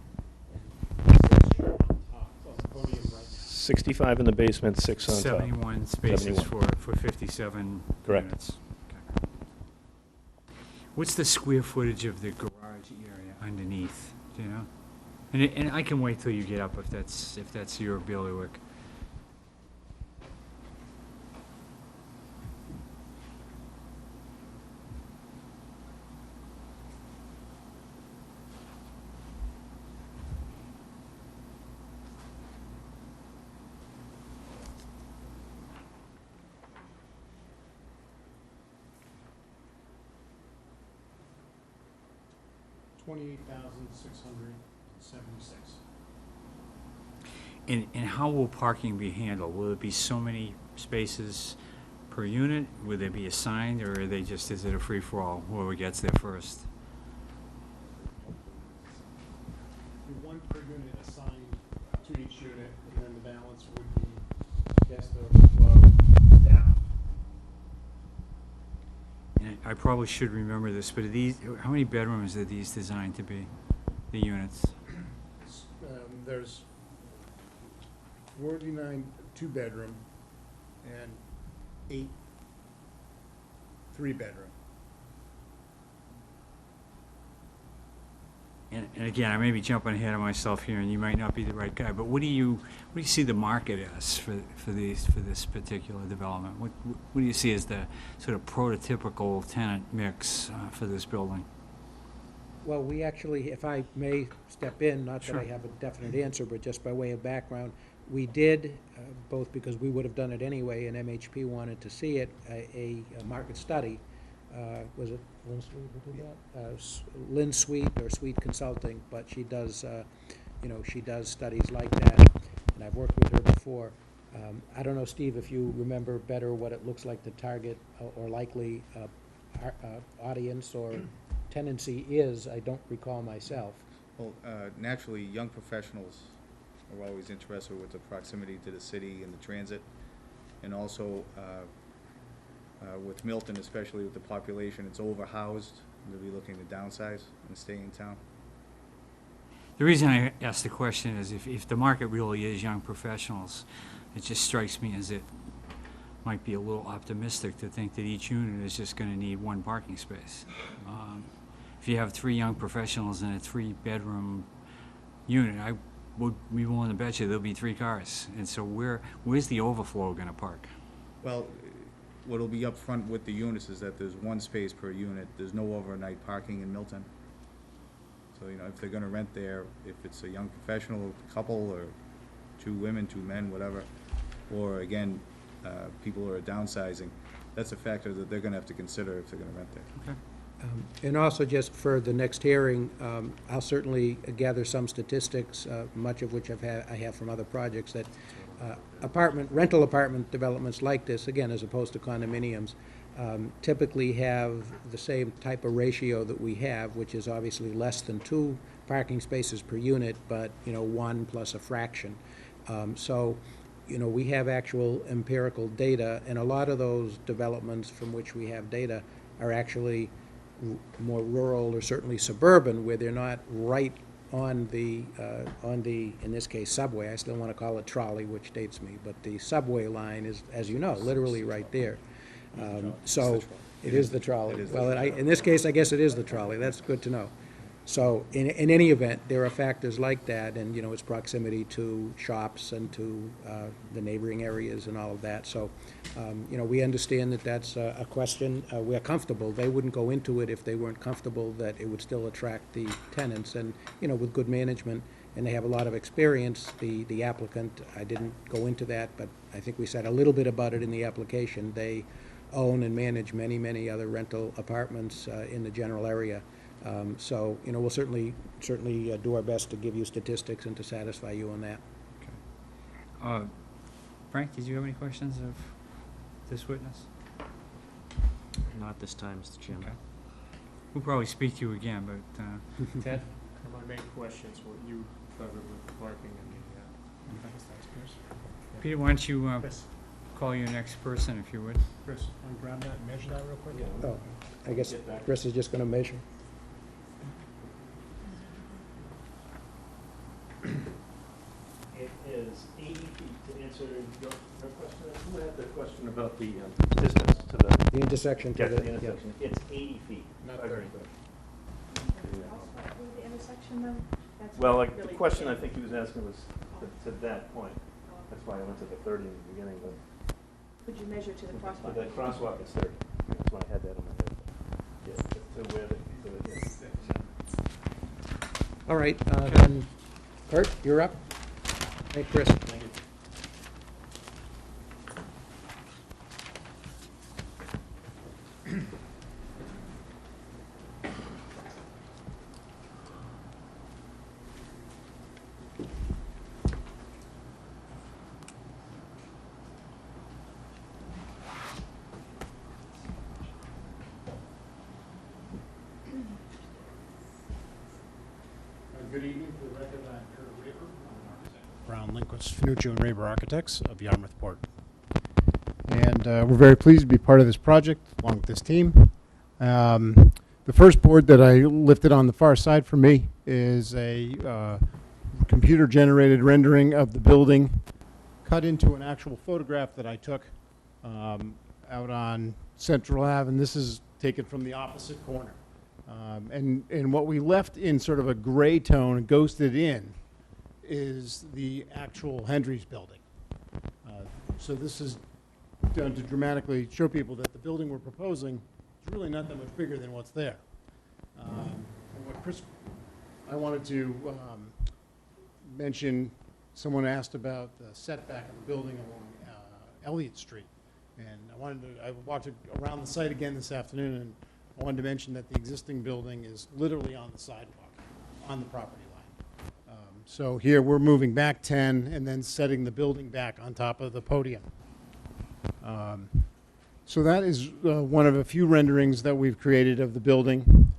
65 in the basement, 6 on top. 71 spaces 71. for 57 Correct. units. Okay. What's the square footage of the garage area underneath, do you know? And I can wait till you get up if that's your bailiwick. And how will parking be handled? Will it be so many spaces per unit? Will they be assigned, or are they just, is it a free-for-all, whoever gets there first? One per unit assigned to each unit, and then the balance would be guest overflow down. And I probably should remember this, but are these, how many bedrooms are these designed to be, the units? There's 49 two-bedroom and 8 three-bedroom. And again, I may be jumping ahead of myself here, and you might not be the right guy, but what do you see the market as for this particular development? What do you see as the sort of prototypical tenant mix for this building? Well, we actually, if I may step in, not that Sure. I have a definite answer, but just by way of background, we did, both because we would have done it anyway, and MHP wanted to see it, a market study. Was it Lynn Sweet who did that? Lynn Sweet or Sweet Consulting, but she does, she does studies like that, and I've worked with her before. I don't know, Steve, if you remember better what it looks like the target or likely audience or tendency is. I don't recall myself. Well, naturally, young professionals are always interested with the proximity to the city and the transit, and also with Milton, especially with the population, it's overhoused. They'll be looking to downsize and stay in town. The reason I asked the question is if the market really is young professionals, it just strikes me as it might be a little optimistic to think that each unit is just going to need one parking space. If you have 3 young professionals in a 3-bedroom unit, I would be willing to bet you there'll be 3 cars. And so where's the overflow going to park? Well, what'll be up front with the units is that there's 1 space per unit. There's no overnight parking in Milton. So, if they're gonna rent there, if it's a young professional couple or 2 women, 2 men, whatever, or again, people who are downsizing, that's a factor that they're gonna have to consider if they're gonna rent there. Okay. And also, just for the next hearing, I'll certainly gather some statistics, much of which I have from other projects, that rental apartment developments like this, again, as opposed to condominiums, typically have the same type of ratio that we have, which is obviously less than 2 parking spaces per unit, but, 1 plus a fraction. So, we have actual empirical data, and a lot of those developments from which we have data are actually more rural or certainly suburban, where they're not right on the, in this case, subway. I still want to call it trolley, which dates me, but the subway line is, as you know, literally right there. So, it is the trolley. Well, in this case, I guess it is the trolley. That's good to know. So, in any event, there are factors like that, and, its proximity to shops and to the neighboring areas and all of that. So, we understand that that's a question. We're comfortable. They wouldn't go into it if they weren't comfortable that it would still attract the tenants. And, with good management, and they have a lot of experience, the applicant, I didn't go into that, but I think we said a little bit about it in the application. They own and manage many, many other rental apartments in the general area. So, you know, we'll certainly do our best to give you statistics and to satisfy you on that. Frank, did you have any questions of this witness? Not this time, Mr. Chairman. Okay. We'll probably speak to you again, but, Ted? My main questions, what you covered with the parking and Peter, why don't you Chris, call your next person, if you would? Chris, want to grab that and measure that real quick? Oh, I guess Chris is just going to measure. It is 80 feet to answer your question. Who had the question about the distance to the, The intersection to yeah, to the the, yeah. intersection? It's 80 feet. Not Five 30. feet. The intersection, though? That's Well, what like, the really question I depends. think he was asking was to that point. That's why I went to the 30 in the beginning, but Would you measure to the but crosswalk? that crosswalk is 30. That's why I had that on my head. Yeah, to where the, yeah. All right, then, Kurt, you're up. Hey, Chris. Thank you. Good evening, for the record, I'm Kurt Raber. I'm an architect. Brown, Lindquist, Finuccio, and Raber Architects of Yarmouth Port. And we're very pleased to be part of this project along with this team. The first board that I lifted on the far side for me is a computer-generated rendering of the building cut into an actual photograph that I took out on Central Ave, and this is taken from the opposite corner. And what we left in sort of a gray tone and ghosted in is the actual Hendry's building. So this is done to dramatically show people that the building we're proposing is really not that much bigger than what's there. And what Chris, I wanted to mention, someone asked about the setback of the building along Elliott Street. And I walked around the site again this afternoon, and I wanted to mention that the existing building is literally on the sidewalk, on the property line. So here, we're moving back 10 and then setting the building back on top of the podium. So that is one of a few renderings that we've created of the building.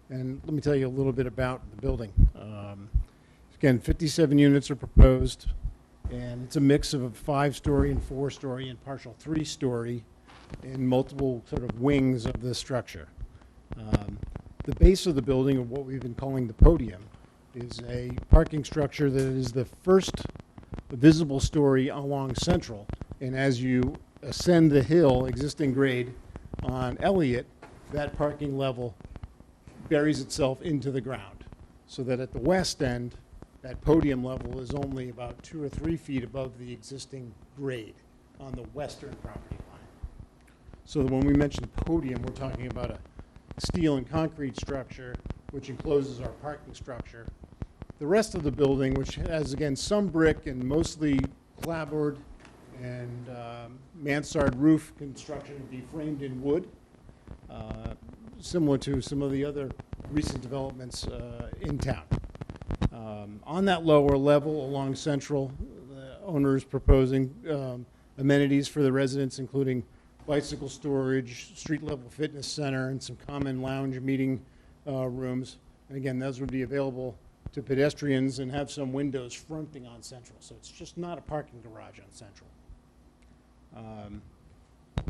And let me tell you a little bit about the building. Again, 57 units are proposed, and it's a mix of a 5-story and 4-story and partial 3-story and multiple sort of wings of the structure. The base of the building, or what we've been calling the podium, is a parking structure that is the first visible story along Central. And as you ascend the hill, existing grade, on Elliott, that parking level buries itself into the ground. So that at the west end, that podium level is only about 2 or 3 feet above the existing grade on the western property line. So that when we mention podium, we're talking about a steel and concrete structure which encloses our parking structure. The rest of the building, which has, again, some brick and mostly clapboard and mansard roof construction, would be framed in wood, similar to some of the other recent developments in town. On that lower level along Central, the owner is proposing amenities for the residents, including bicycle storage, street-level fitness center, and some common lounge meeting rooms. And again, those would be available to pedestrians and have some windows fronting on Central. So it's just not a parking garage on Central.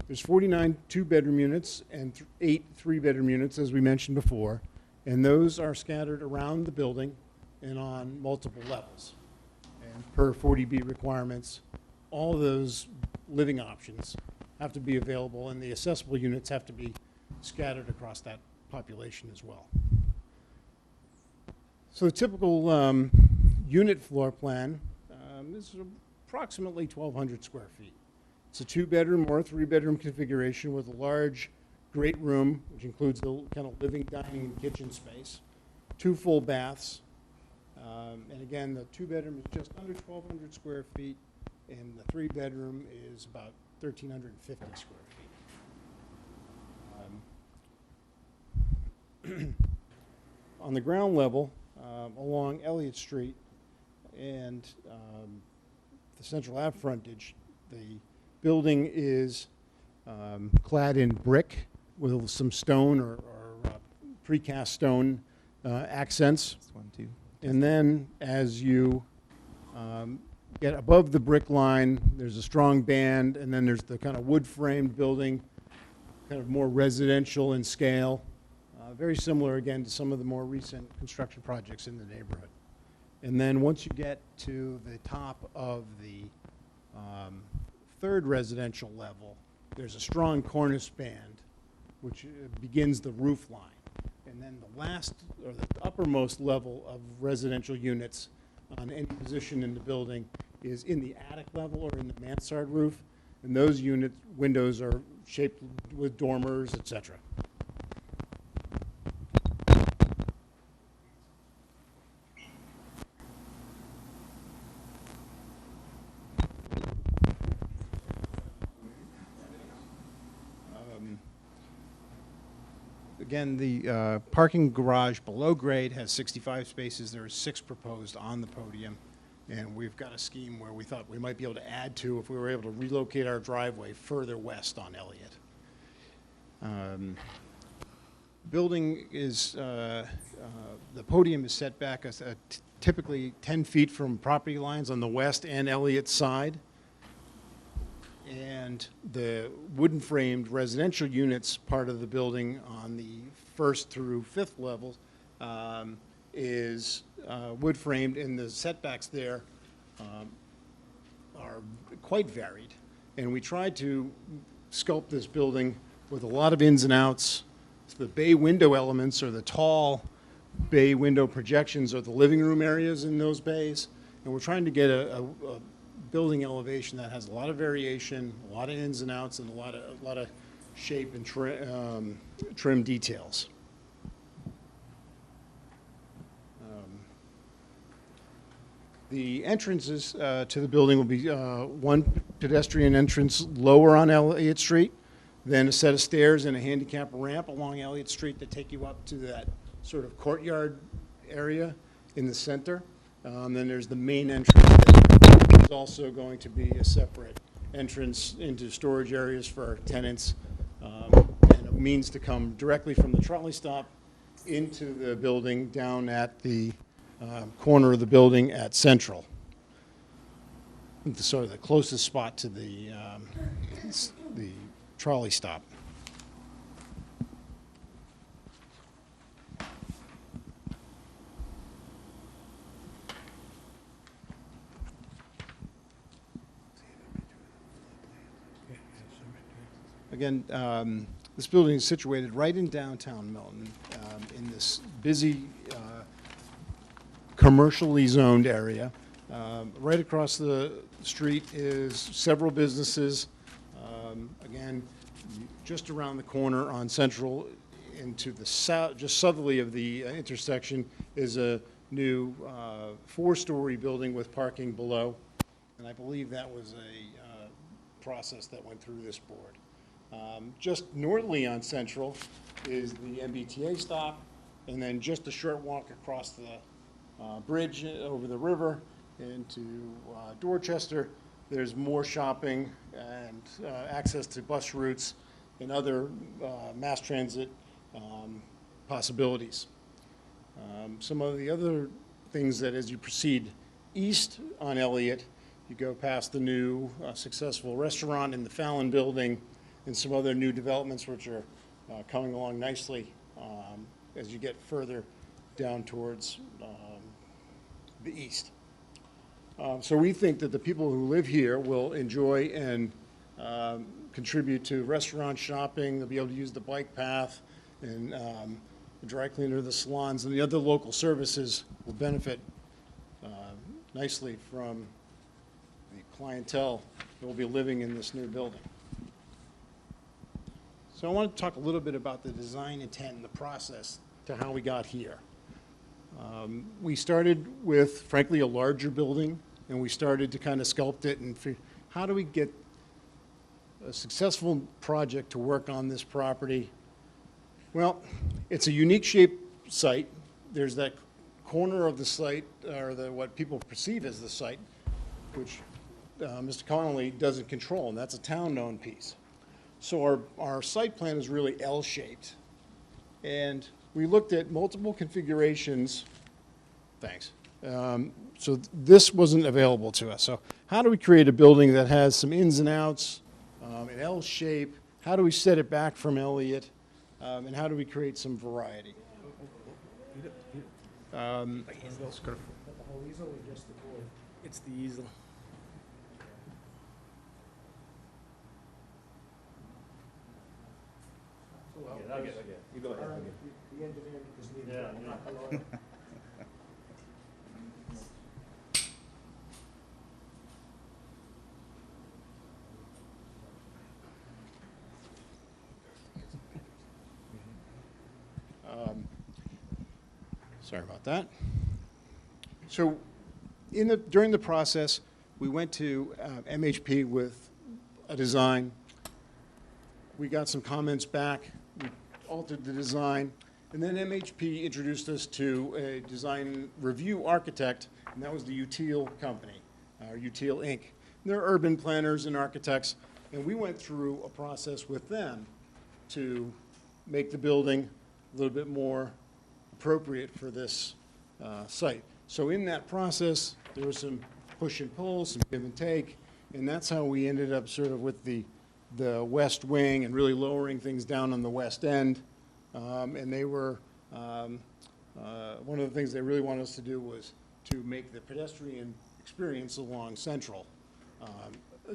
There's 49 2-bedroom units and 8 3-bedroom units, as we mentioned before, and those are scattered around the building and on multiple levels. And per 40B requirements, all of those living options have to be available, and the accessible units have to be scattered across that population as well. So the typical unit floor plan is approximately 1,200 square feet. It's a 2-bedroom or a 3-bedroom configuration with a large great room, which includes the kind of living, dining, and kitchen space, 2 full baths, and again, the 2-bedroom is just under 1,200 square feet, and the 3-bedroom is about 1,350 square feet. On the ground level, along Elliott Street and the Central Ave frontage, the building is clad in brick with some stone or precast stone accents. And then as you get above the brick line, there's a strong band, and then there's the kind of wood-framed building, kind of more residential in scale. Very similar, again, to some of the more recent construction projects in the neighborhood. And then once you get to the top of the third residential level, there's a strong cornice band, which begins the roof line. And then the last, or the uppermost level of residential units on any position in the building is in the attic level or in the mansard roof. And those windows are shaped with dormers, et cetera. Again, the parking garage below grade has 65 spaces. There are 6 proposed on the podium. And we've got a scheme where we thought we might be able to add to if we were able to relocate our driveway further west on Elliott. Building is, the podium is set back typically 10 feet from property lines on the west and Elliott side. And the wooden framed residential units part of the building on the 1st through 5th levels is wood framed, and the setbacks there are quite varied. And we tried to sculpt this building with a lot of ins and outs. The bay window elements, or the tall bay window projections, are the living room areas in those bays. And we're trying to get a building elevation that has a lot of variation, a lot of ins and outs, and a lot of shape and trim details. The entrances to the building will be one pedestrian entrance lower on Elliott Street, then a set of stairs and a handicap ramp along Elliott Street that take you up to that sort of courtyard area in the center. Then there's the main entrance. There's also going to be a separate entrance into storage areas for our tenants, and a means to come directly from the trolley stop into the building down at the corner of the building at Central. Sort of the closest spot to the trolley stop. Again, this building is situated right in downtown Milton, in this busy, commercially zoned area. Right across the street is several businesses. Again, just around the corner on Central into the south, just southerly of the intersection, is a new 4-story building with parking below. And I believe that was a process that went through this board. Just northerly on Central is the MBTA stop, and then just a short walk across the bridge over the river into Dorchester. There's more shopping and access to bus routes and other mass transit possibilities. Some of the other things that as you proceed east on Elliott, you go past the new successful restaurant in the Fallon building and some other new developments which are coming along nicely as you get further down towards the east. So we think that the people who live here will enjoy and contribute to restaurant shopping. They'll be able to use the bike path, and the dry cleaner, the salons, and the other local services will benefit nicely from the clientele that will be living in this new building. So I want to talk a little bit about the design intent and the process to how we got here. We started with, frankly, a larger building, and we started to kind of sculpt it and figure, how do we get a successful project to work on this property? Well, it's a unique shaped site. There's that corner of the site, or what people perceive as the site, which Mr. Connolly doesn't control, and that's a town-owned piece. So our site plan is really L-shaped. And we looked at multiple configurations. Thanks. So this wasn't available to us. So how do we create a building that has some ins and outs, an L shape? How do we set it back from Elliott? And how do we create some variety? It's the easel. I'll get. You go ahead. The engineer is needed. Yeah, I'm not the lawyer. Sorry about that. So during the process, we went to MHP with a design. We got some comments back, we altered the design, and then MHP introduced us to a design review architect, and that was the Util company, or Util Inc. They're urban planners and architects, and we went through a process with them to make the building a little bit more appropriate for this site. So in that process, there was some push and pull, some give and take, and that's how we ended up sort of with the west wing and really lowering things down on the west end. And they were, one of the things they really wanted us to do was to make the pedestrian experience along Central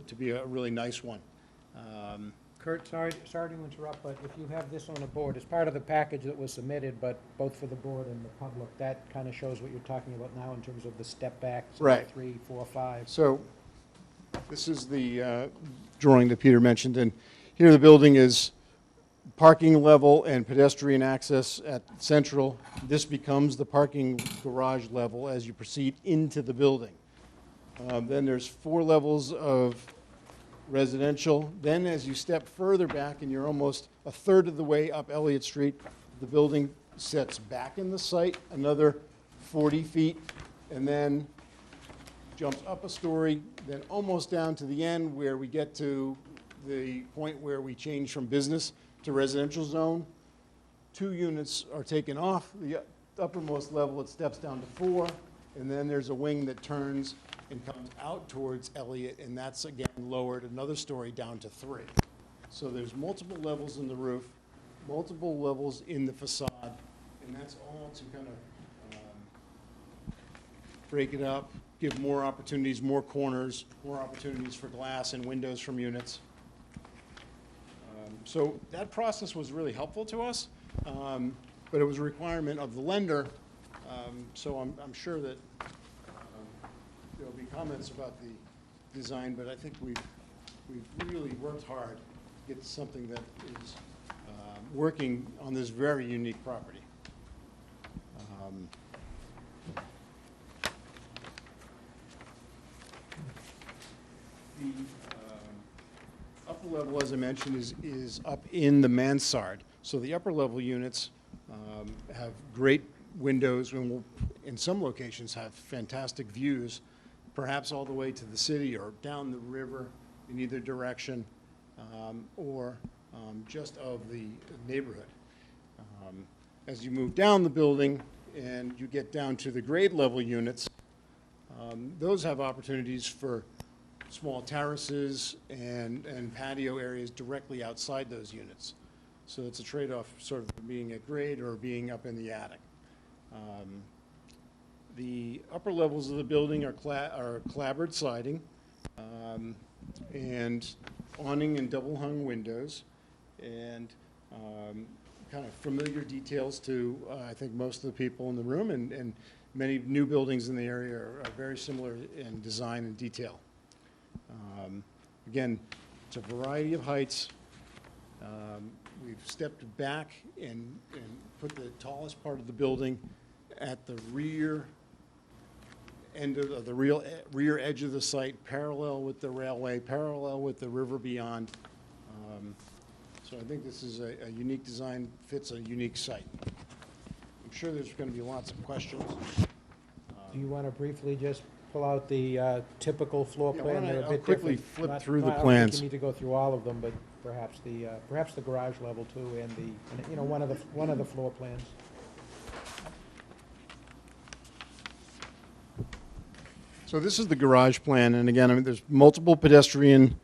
to be a really nice one. Kurt, sorry to interrupt, but if you have this on the board, as part of the package that was submitted, but both for the board and the public, that kind of shows what you're talking about now in terms of the step back. Right. 3, 4, 5. So this is the drawing that Peter mentioned, and here the building is parking level and pedestrian access at Central. This becomes the parking garage level as you proceed into the building. Then there's 4 levels of residential. Then as you step further back and you're almost a third of the way up Elliott Street, the building sets back in the site another 40 feet and then jumps up a story, then almost down to the end where we get to the point where we change from business to residential zone. 2 units are taken off the uppermost level. It steps down to 4, and then there's a wing that turns and comes out towards Elliott, and that's again lowered another story down to 3. So there's multiple levels in the roof, multiple levels in the facade, and that's all to kind of break it up, give more opportunities, more corners, more opportunities for glass and windows from units. So that process was really helpful to us, but it was a requirement of the lender, so I'm sure that there'll be comments about the design, but I think we've really worked hard to get something that is working on this very unique property. The upper level, as I mentioned, is up in the mansard. So the upper level units have great windows and will, in some locations, have fantastic views, perhaps all the way to the city or down the river in either direction, or just of the neighborhood. As you move down the building and you get down to the grade level units, those have opportunities for small terraces and patio areas directly outside those units. So it's a trade-off sort of being at grade or being up in the attic. The upper levels of the building are clapboard siding and awning and double hung windows, and kind of familiar details to I think most of the people in the room, and many new buildings in the area are very similar in design and detail. Again, it's a variety of heights. We've stepped back and put the tallest part of the building at the rear end of the rear edge of the site, parallel with the railway, parallel with the river beyond, So I think this is a unique design, fits a unique site. I'm sure there's going to be lots of questions. Do you want to briefly just pull out the typical floor Yeah, plan? why don't They're I- a I'll bit quickly different. flip Not- through the not- I don't think plans. you need to go through all of them, but perhaps the garage level too, and you know, one of the floor plans. So this is the garage plan, and again, I mean, there's multiple pedestrian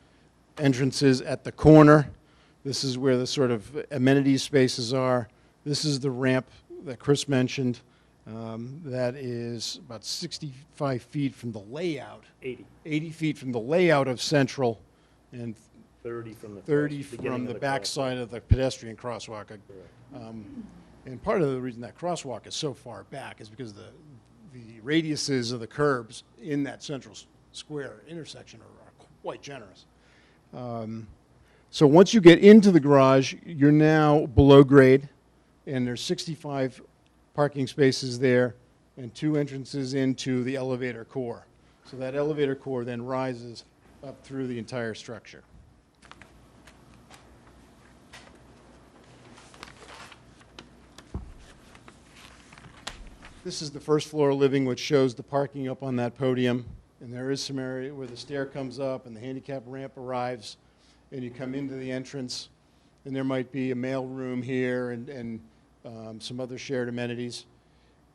entrances at the corner. This is where the sort of amenity spaces are. This is the ramp that Chris mentioned. That is about 65 feet from the layout. 80 feet from the layout of Central, and 30 from the 30 cross- beginning from of the the backside of the pedestrian crosswalk. And part of the reason that crosswalk is so far back is because the radiuses of the curbs in that central square intersection are quite generous. So once you get into the garage, you're now below grade, and there's 65 parking spaces there and 2 entrances into the elevator core. So that elevator core then rises up through the entire structure. This is the first floor living, which shows the parking up on that podium. And there is some area where the stair comes up and the handicap ramp arrives, and you come into the entrance, and there might be a mail room here and some other shared amenities.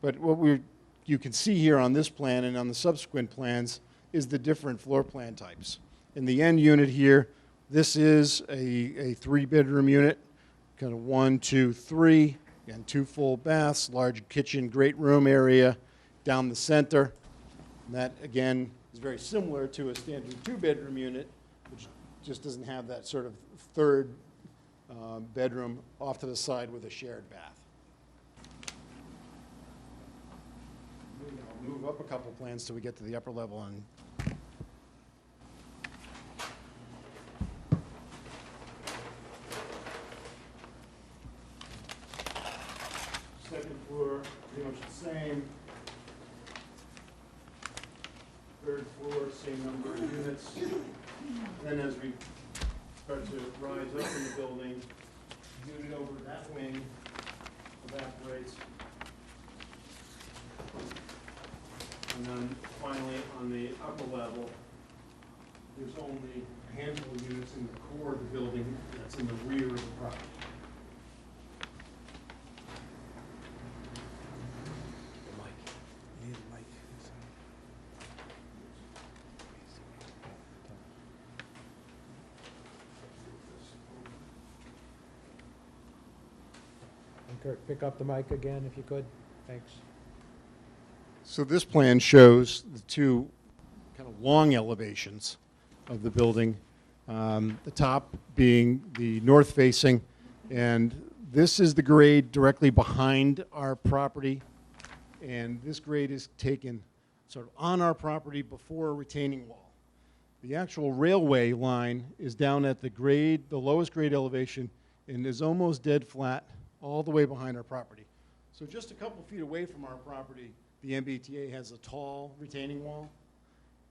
But what you can see here on this plan and on the subsequent plans is the different floor plan types. In the end unit here, this is a 3-bedroom unit, kind of 1, 2, 3, and 2 full baths, large kitchen, great room area down the center. And that, again, is very similar to a standard 2-bedroom unit, which just doesn't have that sort of third bedroom off to the side with a shared bath. I'll move up a couple plans till we get to the upper level. And second floor, pretty much the same. Third floor, same number of units. Then as we start to rise up in the building, unit over that wing evaporates. And then finally, on the upper level, there's only a handful of units in the core of the building that's in the rear of the property. And Kurt, pick up the mic again if you could. Thanks. So this plan shows the 2 kind of long elevations of the building. The top being the north facing, and this is the grade directly behind our property. And this grade is taken sort of on our property before a retaining wall. The actual railway line is down at the lowest grade elevation, and is almost dead flat all the way behind our property. So just a couple feet away from our property, the MBTA has a tall retaining wall,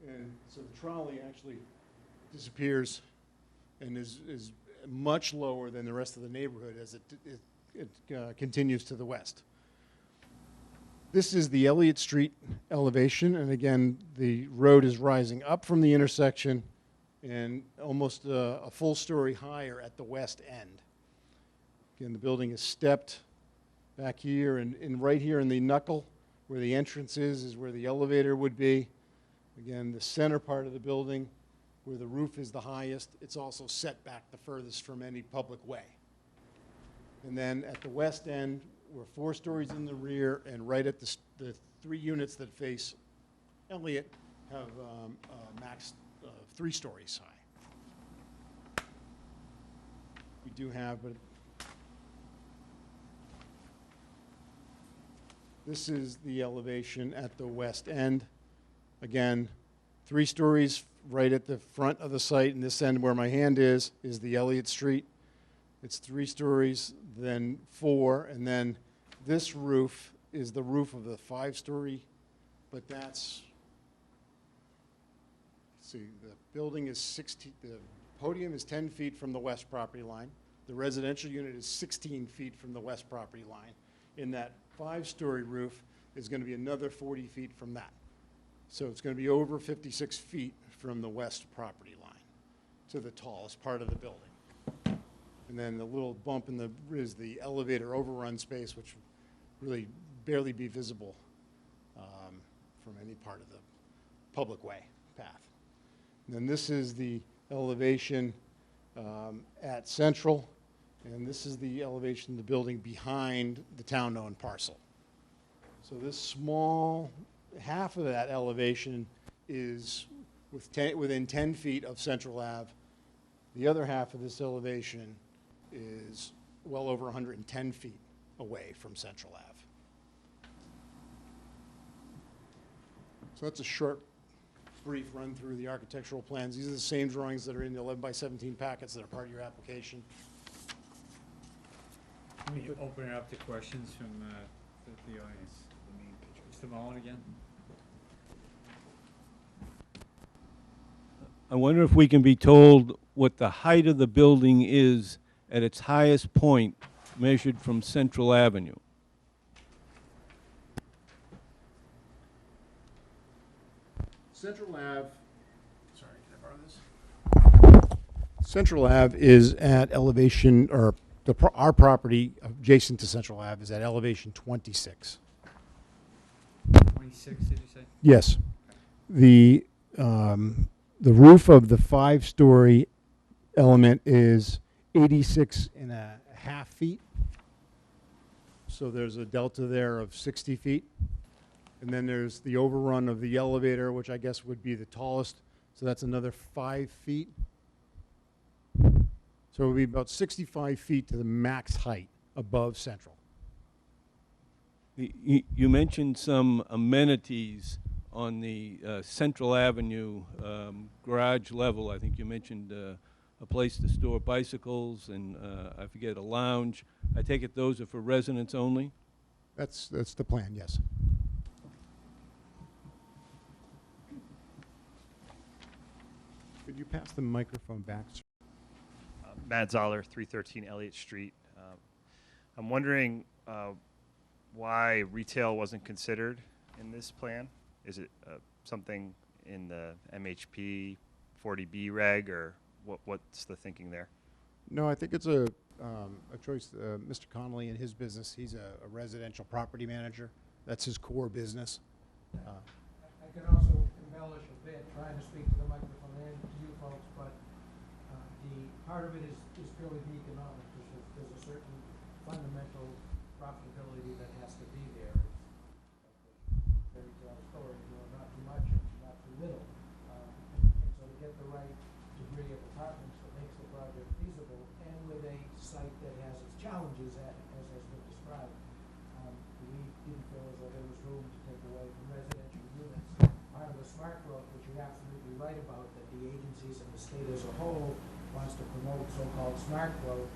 and so the trolley actually disappears and is much lower than the rest of the neighborhood as it continues to the west. This is the Elliott Street elevation, and again, the road is rising up from the intersection and almost a full story higher at the west end. Again, the building is stepped back here, and right here in the knuckle where the entrance is where the elevator would be. Again, the center part of the building where the roof is the highest, it's also set back the furthest from any public way. And then at the west end, we're 4 stories in the rear, and right at the 3 units that face Elliott have max 3 stories high. We do have, but this is the elevation at the west end. Again, 3 stories right at the front of the site, and this end where my hand is the Elliott Street. It's 3 stories, then 4, and then this roof is the roof of the 5-story, but that's, let's see, the building is 60, the podium is 10 feet from the west property line. The residential unit is 16 feet from the west property line. In that 5-story roof is going to be another 40 feet from that. So it's going to be over 56 feet from the west property line to the tallest part of the building. And then the little bump in the is the elevator overrun space, which really barely be visible from any part of the public way path. And then this is the elevation at Central, and this is the elevation of the building behind the town-owned parcel. So this small half of that elevation is within 10 feet of Central Ave. The other half of this elevation is well over 110 feet away from Central Ave. So that's a short, brief run through the architectural plans. These are the same drawings that are in the 11 by 17 packets that are part of your application. Let me open it up to questions from the audience. Mr. Mullen again? I wonder if we can be told what the height of the building is at its highest point measured from Central Avenue. Central Ave, sorry, can I borrow this? Central Ave is at elevation, or our property adjacent to Central Ave is at elevation 26. 26, did you say? Yes. The roof of the 5-story element is 86.5 feet. So there's a delta there of 60 feet. And then there's the overrun of the elevator, which I guess would be the tallest. So that's another 5 feet. So it would be about 65 feet to the max height above Central. You mentioned some amenities on the Central Avenue garage level. I think you mentioned a place to store bicycles and, I forget, a lounge. I take it those are for residents only? That's the plan, yes. Could you pass the microphone back, sir? Matt Zoller, 313 Elliott Street. I'm wondering why retail wasn't considered in this plan. Is it something in the MHP 40B reg, or what's the thinking there? No, I think it's a choice. Mr. Connolly in his business, he's a residential property manager. That's his core business. I can also embellish a bit, trying to speak to the microphone and to you folks, but the part of it is purely the economic. There's a certain fundamental profitability that has to be there. It's a fairy tale story, not too much and not too little. And so to get the right degree of apartments that makes the project feasible, and with a site that has its challenges, as has been described, we didn't feel as though there was room to take away from residential units. Part of the smart growth, which you're absolutely right about, that the agencies and the state as a whole wants to promote so-called smart growth,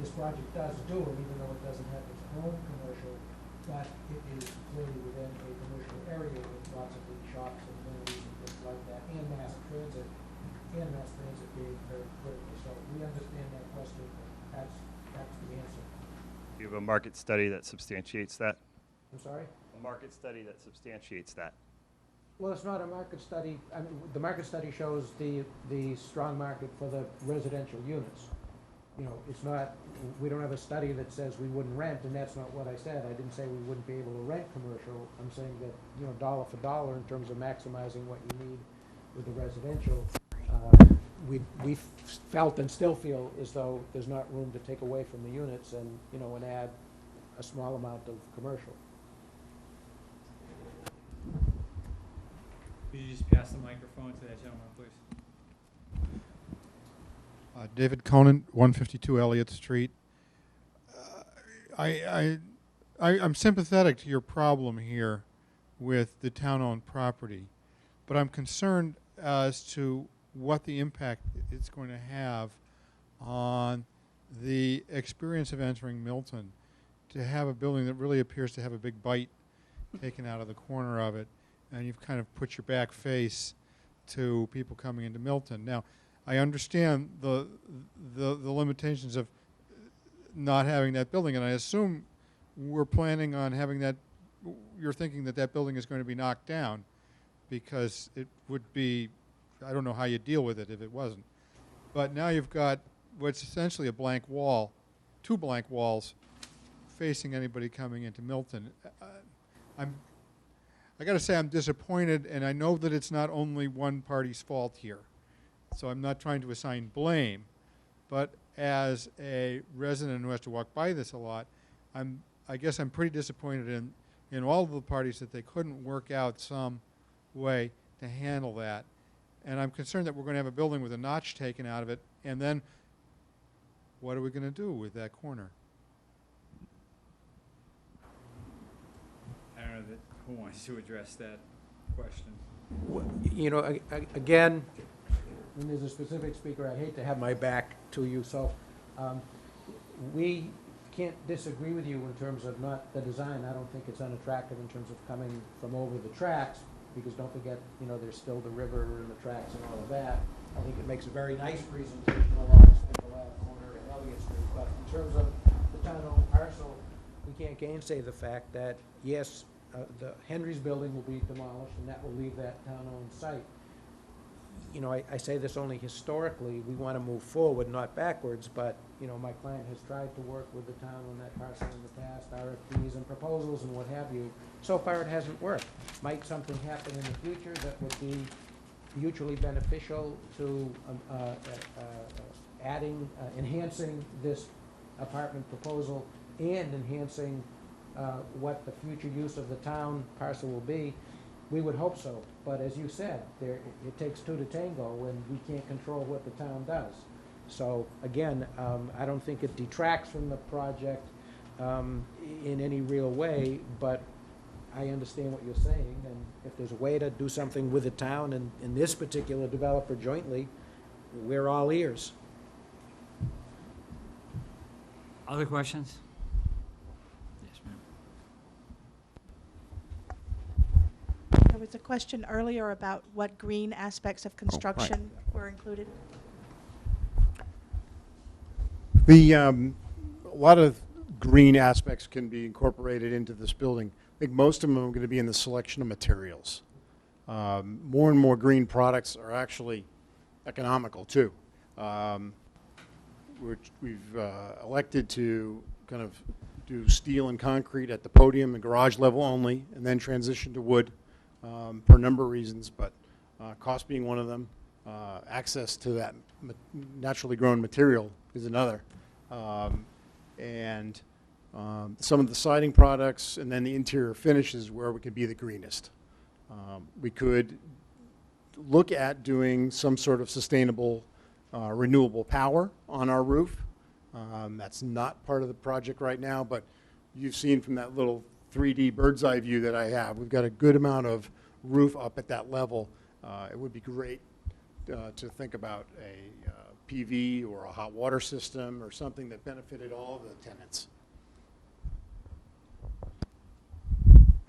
this project does do it, even though it doesn't have its own commercial, but it is clearly within a commercial area with lots of big shops and amenities and things like that, and mass transit being very critical. So we understand that question, but that's the answer. Do you have a market study that substantiates that? I'm sorry? A market study that substantiates that. Well, it's not a market study. I mean, the market study shows the strong market for the residential units. You know, it's not, we don't have a study that says we wouldn't rent, and that's not what I said. I didn't say we wouldn't be able to rent commercial. I'm saying that, you know, dollar for dollar in terms of maximizing what you need with the residential, we felt and still feel as though there's not room to take away from the units and, you know, and add a small amount of commercial. Could you just pass the microphone to that gentleman, please? David Conan, 152 Elliott Street. I'm sympathetic to your problem here with the town-owned property, but I'm concerned as to what the impact it's going to have on the experience of entering Milton. To have a building that really appears to have a big bite taken out of the corner of it, and you've kind of put your back face to people coming into Milton. Now, I understand the limitations of not having that building, and I assume we're planning on having that, you're thinking that that building is going to be knocked down, because it would be, I don't know how you deal with it if it wasn't. But now you've got what's essentially a blank wall, 2 blank walls facing anybody coming into Milton. I got to say I'm disappointed, and I know that it's not only one party's fault here. So I'm not trying to assign blame, but as a resident who has to walk by this a lot, I guess I'm pretty disappointed in all of the parties that they couldn't work out some way to handle that. And I'm concerned that we're going to have a building with a notch taken out of it, and then what are we going to do with that corner? I don't know who wants to address that question. You know, again, when there's a specific speaker, I hate to have my back to you, so we can't disagree with you in terms of not the design. I don't think it's unattractive in terms of coming from over the tracks, because don't forget, you know, there's still the river and the tracks and all of that. I think it makes a very nice presentation along Central Ave corner and Elliott Street, but in terms of the town-owned parcel, we can't gainsay the fact that, yes, the Henry's building will be demolished, and that will leave that town-owned site. You know, I say this only historically, we want to move forward, not backwards, but, you know, my client has tried to work with the town on that parcel in the past, RFPs and proposals and what have you. So far, it hasn't worked. Might something happen in the future that would be mutually beneficial to enhancing this apartment proposal and enhancing what the future use of the town parcel will be? We would hope so, but as you said, it takes 2 to tango, and we can't control what the town does. So again, I don't think it detracts from the project in any real way, but I understand what you're saying, and if there's a way to do something with the town and this particular developer jointly, we're all ears. Other questions? Yes, ma'am. There was a question earlier about what green aspects of construction were included. A lot of green aspects can be incorporated into this building. I think most of them are going to be in the selection of materials. More and more green products are actually economical too. We've elected to kind of do steel and concrete at the podium and garage level only, and then transition to wood for a number of reasons, but cost being one of them. Access to that naturally grown material is another. And some of the siding products and then the interior finishes where we could be the greenest. We could look at doing some sort of sustainable renewable power on our roof. That's not part of the project right now, but you've seen from that little 3D bird's eye view that I have, we've got a good amount of roof up at that level. It would be great to think about a PV or a hot water system or something that benefited all of the tenants.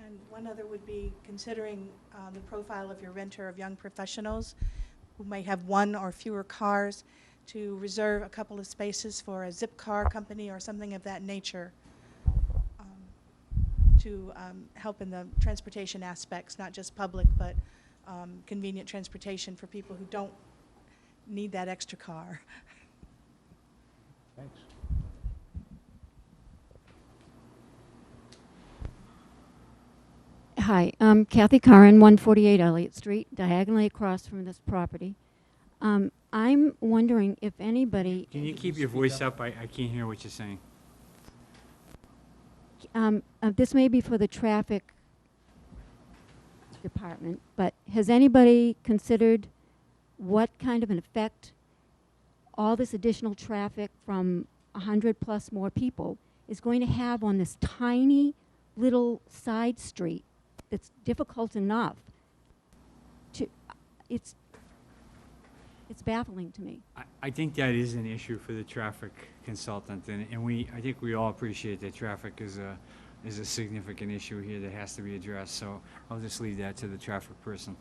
And one other would be considering the profile of your renter of young professionals who may have 1 or fewer cars, to reserve a couple of spaces for a zip car company or something of that nature to help in the transportation aspects, not just public, but convenient transportation for people who don't need that extra car. Thanks. Hi, I'm Kathy Curran, 148 Elliott Street, diagonally across from this property. I'm wondering if anybody... Can you keep your voice up? I can't hear what you're saying. This may be for the traffic department, but has anybody considered what kind of an effect all this additional traffic from 100 plus more people is going to have on this tiny little side street that's difficult enough to, it's baffling to me. I think that is an issue for the traffic consultant, and I think we all appreciate that traffic is a significant issue here that has to be addressed, so I'll just leave that to the traffic person.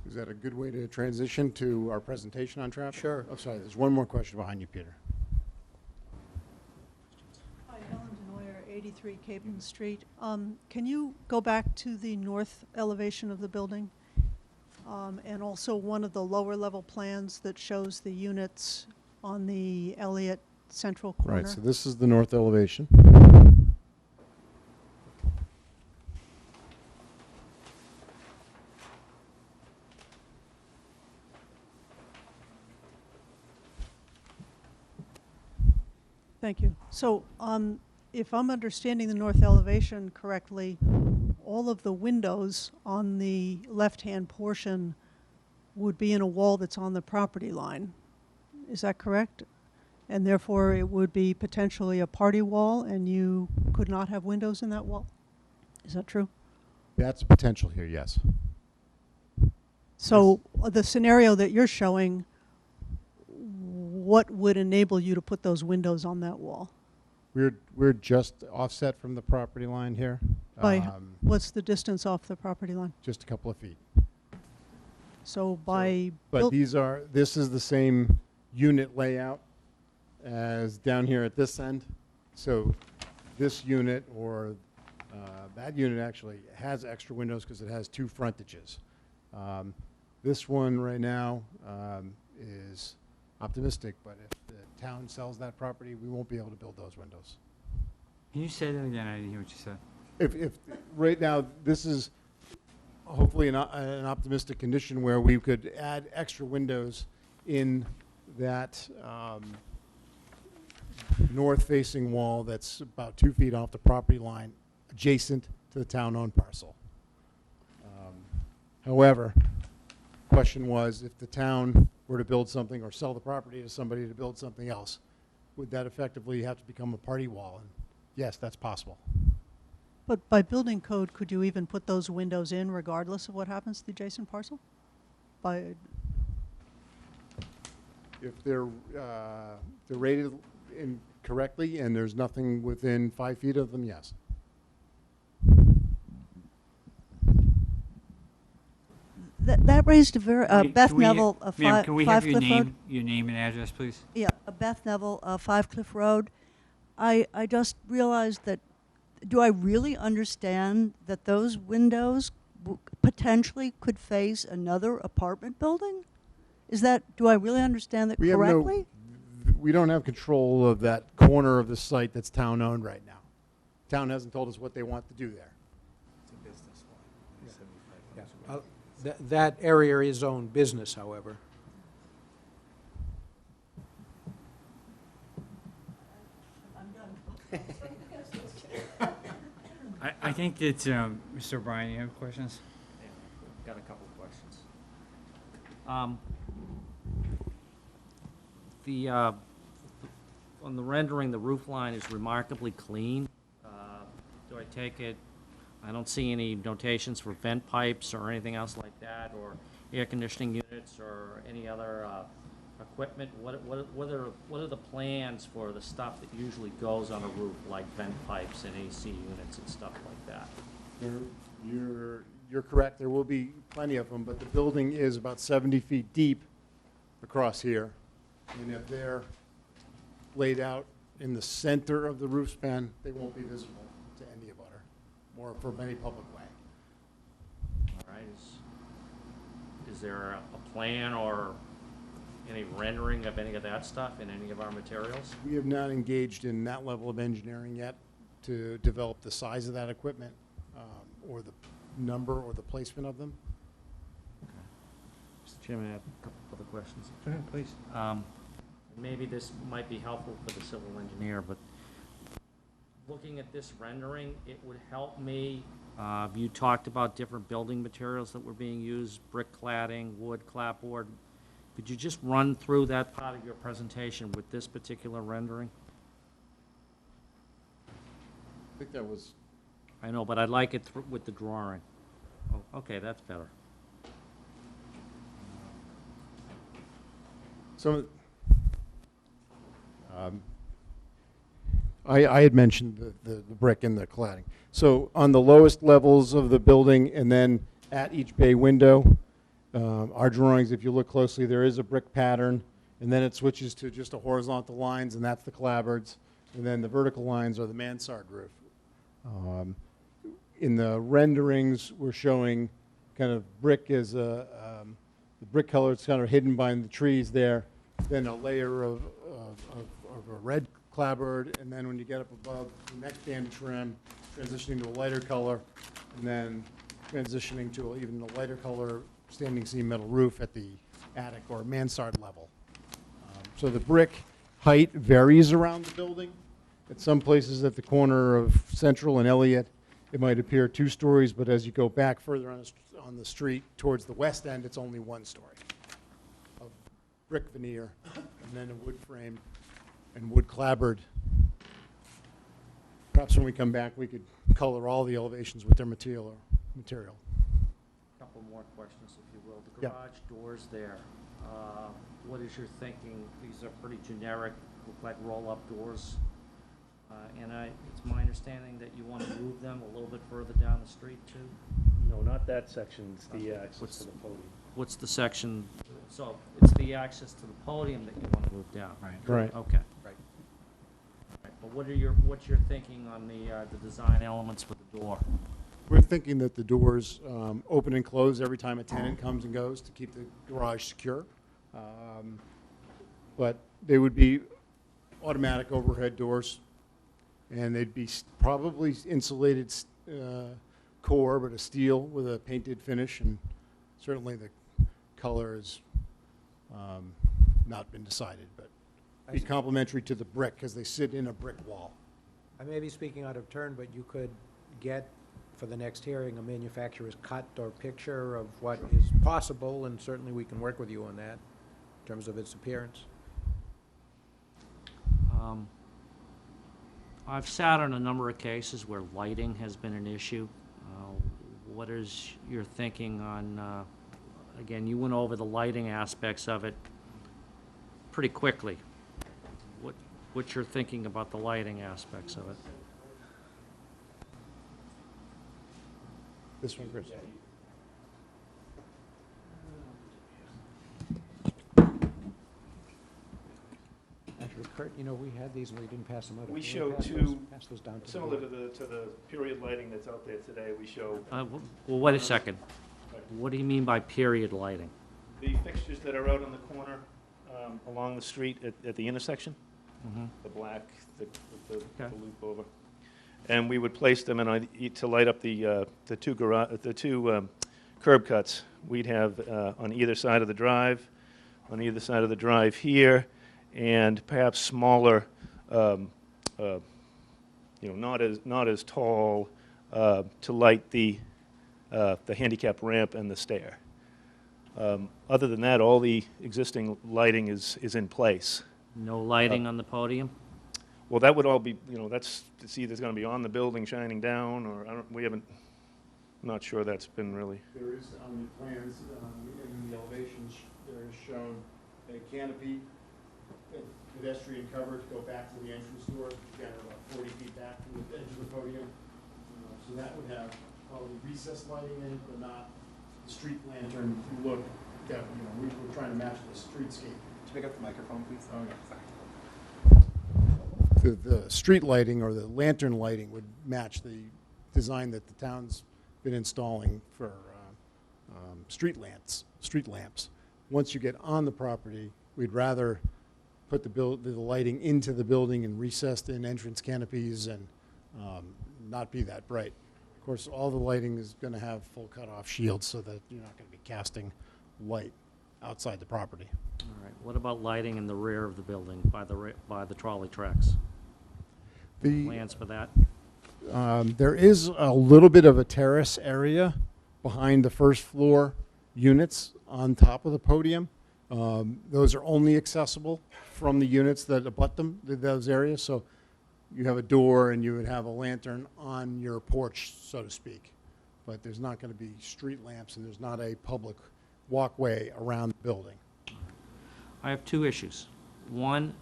Is that a good way to transition to our presentation on traffic? Sure. Oh, sorry, there's one more question behind you, Peter. Hi, Ellen Denoyer, 83 Capen Street. Can you go back to the north elevation of the building? And also one of the lower level plans that shows the units on the Elliott Central corner? Right, so this is the north elevation. Thank you. So, if I'm understanding the north elevation correctly, all of the windows on the left-hand portion would be in a wall that's on the property line. Is that correct? And therefore, it would be potentially a party wall, and you could not have windows in that wall? Is that true? That's a potential here, yes. So, the scenario that you're showing, what would enable you to put those windows on that wall? We're just offset from the property line here. By, what's the distance off the property line? Just a couple of feet. So by... But this is the same unit layout as down here at this end. So this unit, or that unit actually has extra windows because it has two frontages. This one right now is optimistic, but if the town sells that property, we won't be able to build those windows. Can you say that again? I didn't hear what you said. If right now, this is hopefully an optimistic condition where we could add extra windows in that north-facing wall that's about 2 feet off the property line, adjacent to the town-owned parcel. However, question was, if the town were to build something or sell the property to somebody to build something else, would that effectively have to become a party wall? And yes, that's possible. But by building code, could you even put those windows in regardless of what happens to the adjacent parcel? By If they're rated incorrectly and there's nothing within 5 feet of them, yes. That raised a very, Beth Can we- Neville, Ma'am, can we have Five your Cliff Road. name, your name and address, please? Yeah, Beth Neville, 5 Cliff Road. I just realized that, do I really understand that those windows potentially could face another apartment building? Is that, do I really understand that correctly? We don't have control of that corner of the site that's town-owned right now. Town hasn't told us what they want to do there. It's a business one. Yeah. 75,000. That area is owned business, however. I think that, Mr. O'Brien, you have questions? Yeah, got a couple of questions. On the rendering, the roof line is remarkably clean. Do I take it, I don't see any notations for vent pipes or anything else like that, or air conditioning units or any other equipment? What are the plans for the stuff that usually goes on a roof, like vent pipes and AC units and stuff like that? You're correct. There will be plenty of them, but the building is about 70 feet deep across here. And if they're laid out in the center of the roof span, they won't be visible to any abutter or from any public way. All right, is there a plan or any rendering of any of that stuff in any of our materials? We have not engaged in that level of engineering yet to develop the size of that equipment or the number or the placement of them. Mr. Chairman, I have a couple other questions. Go ahead, please. Maybe this might be helpful for the civil engineer, but looking at this rendering, it would help me. You talked about different building materials that were being used, brick cladding, wood, clapboard. Could you just run through that part of your presentation with this particular rendering? I think that was... I know, but I'd like it with the drawing. Oh, okay, that's better. I had mentioned the brick and the cladding. So on the lowest levels of the building and then at each bay window, Our drawings, if you look closely, there is a brick pattern, and then it switches to just a horizontal lines, and that's the clapboards, and then the vertical lines are the mansard roof. In the renderings, we're showing kind of brick as the brick color is kind of hidden behind the trees there, then a layer of a red clapboard, and then when you get up above the next band trim, transitioning to a lighter color, and then transitioning to even a lighter color standing seam metal roof at the attic or mansard level. So the brick height varies around the building. At some places at the corner of Central and Elliott, it might appear 2 stories, but as you go back further on the street towards the west end, it's only 1 story of brick veneer, and then a wood frame and wood clapboard. Perhaps when we come back, we could color all the elevations with their material. Couple more questions, if you will. The Yeah. garage doors there, what is your thinking? These are pretty generic, look like roll-up doors. And it's my understanding that you want to move them a little bit further down the street, too? No, not that section, it's the access to the podium. What's the section? So it's the access to the podium that you want to move down? Right. Okay. Right. But what's your thinking on the design elements for the door? We're thinking that the doors open and close every time a tenant comes and goes to keep the garage secure. But they would be automatic overhead doors, and they'd be probably insulated core, but a steel with a painted finish, and certainly the color has not been decided, but be complementary to the brick because they sit in a brick wall. I may be speaking out of turn, but you could get, for the next hearing, a manufacturer's cut or picture of what is possible, and certainly we can work with you on that in terms of its appearance. I've sat on a number of cases where lighting has been an issue. What is your thinking on, again, you went over the lighting aspects of it pretty quickly. What's your thinking about the lighting aspects of it? This one, Chris. Actually, Kurt, you know, we had these and we didn't pass them out. We Can show pass two, pass those down to the similar board? to the period lighting that's out there today, we show Well, wait a second. What do you mean by period lighting? the fixtures that are out on the corner along the street at the intersection. The black, the loop over. And we would place them to light up the two curb cuts. We'd have on either side of the drive here, and perhaps smaller, not as tall to light the handicap ramp and the stair. Other than that, all the existing lighting is in place. No lighting on the podium? Well, that would all be, that's, it's either going to be on the building shining down, or I'm not sure that's been really. There is on the plans, in the elevations, there is shown a canopy, a pedestrian cover to go back to the entrance door, again, about 40 feet back from the edge of the podium. So that would have probably recessed lighting in it, but not the street lantern look that, we're trying to match the streetscape. Could you pick up the microphone, please? Oh, yeah. The street lighting or the lantern lighting would match the design that the town's been installing for street lamps. Once you get on the property, we'd rather put the lighting into the building and recessed in entrance canopies and not be that bright. Of course, all the lighting is going to have full cutoff shields so that you're not going to be casting light outside the property. All right. What about lighting in the rear of the building by the trolley tracks? Plans for that? There is a little bit of a terrace area behind the first floor units on top of the podium. Those are only accessible from the units that abut them, those areas. So you have a door and you would have a lantern on your porch, so to speak. But there's not going to be street lamps and there's not a public walkway around the building. I have 2 issues. One,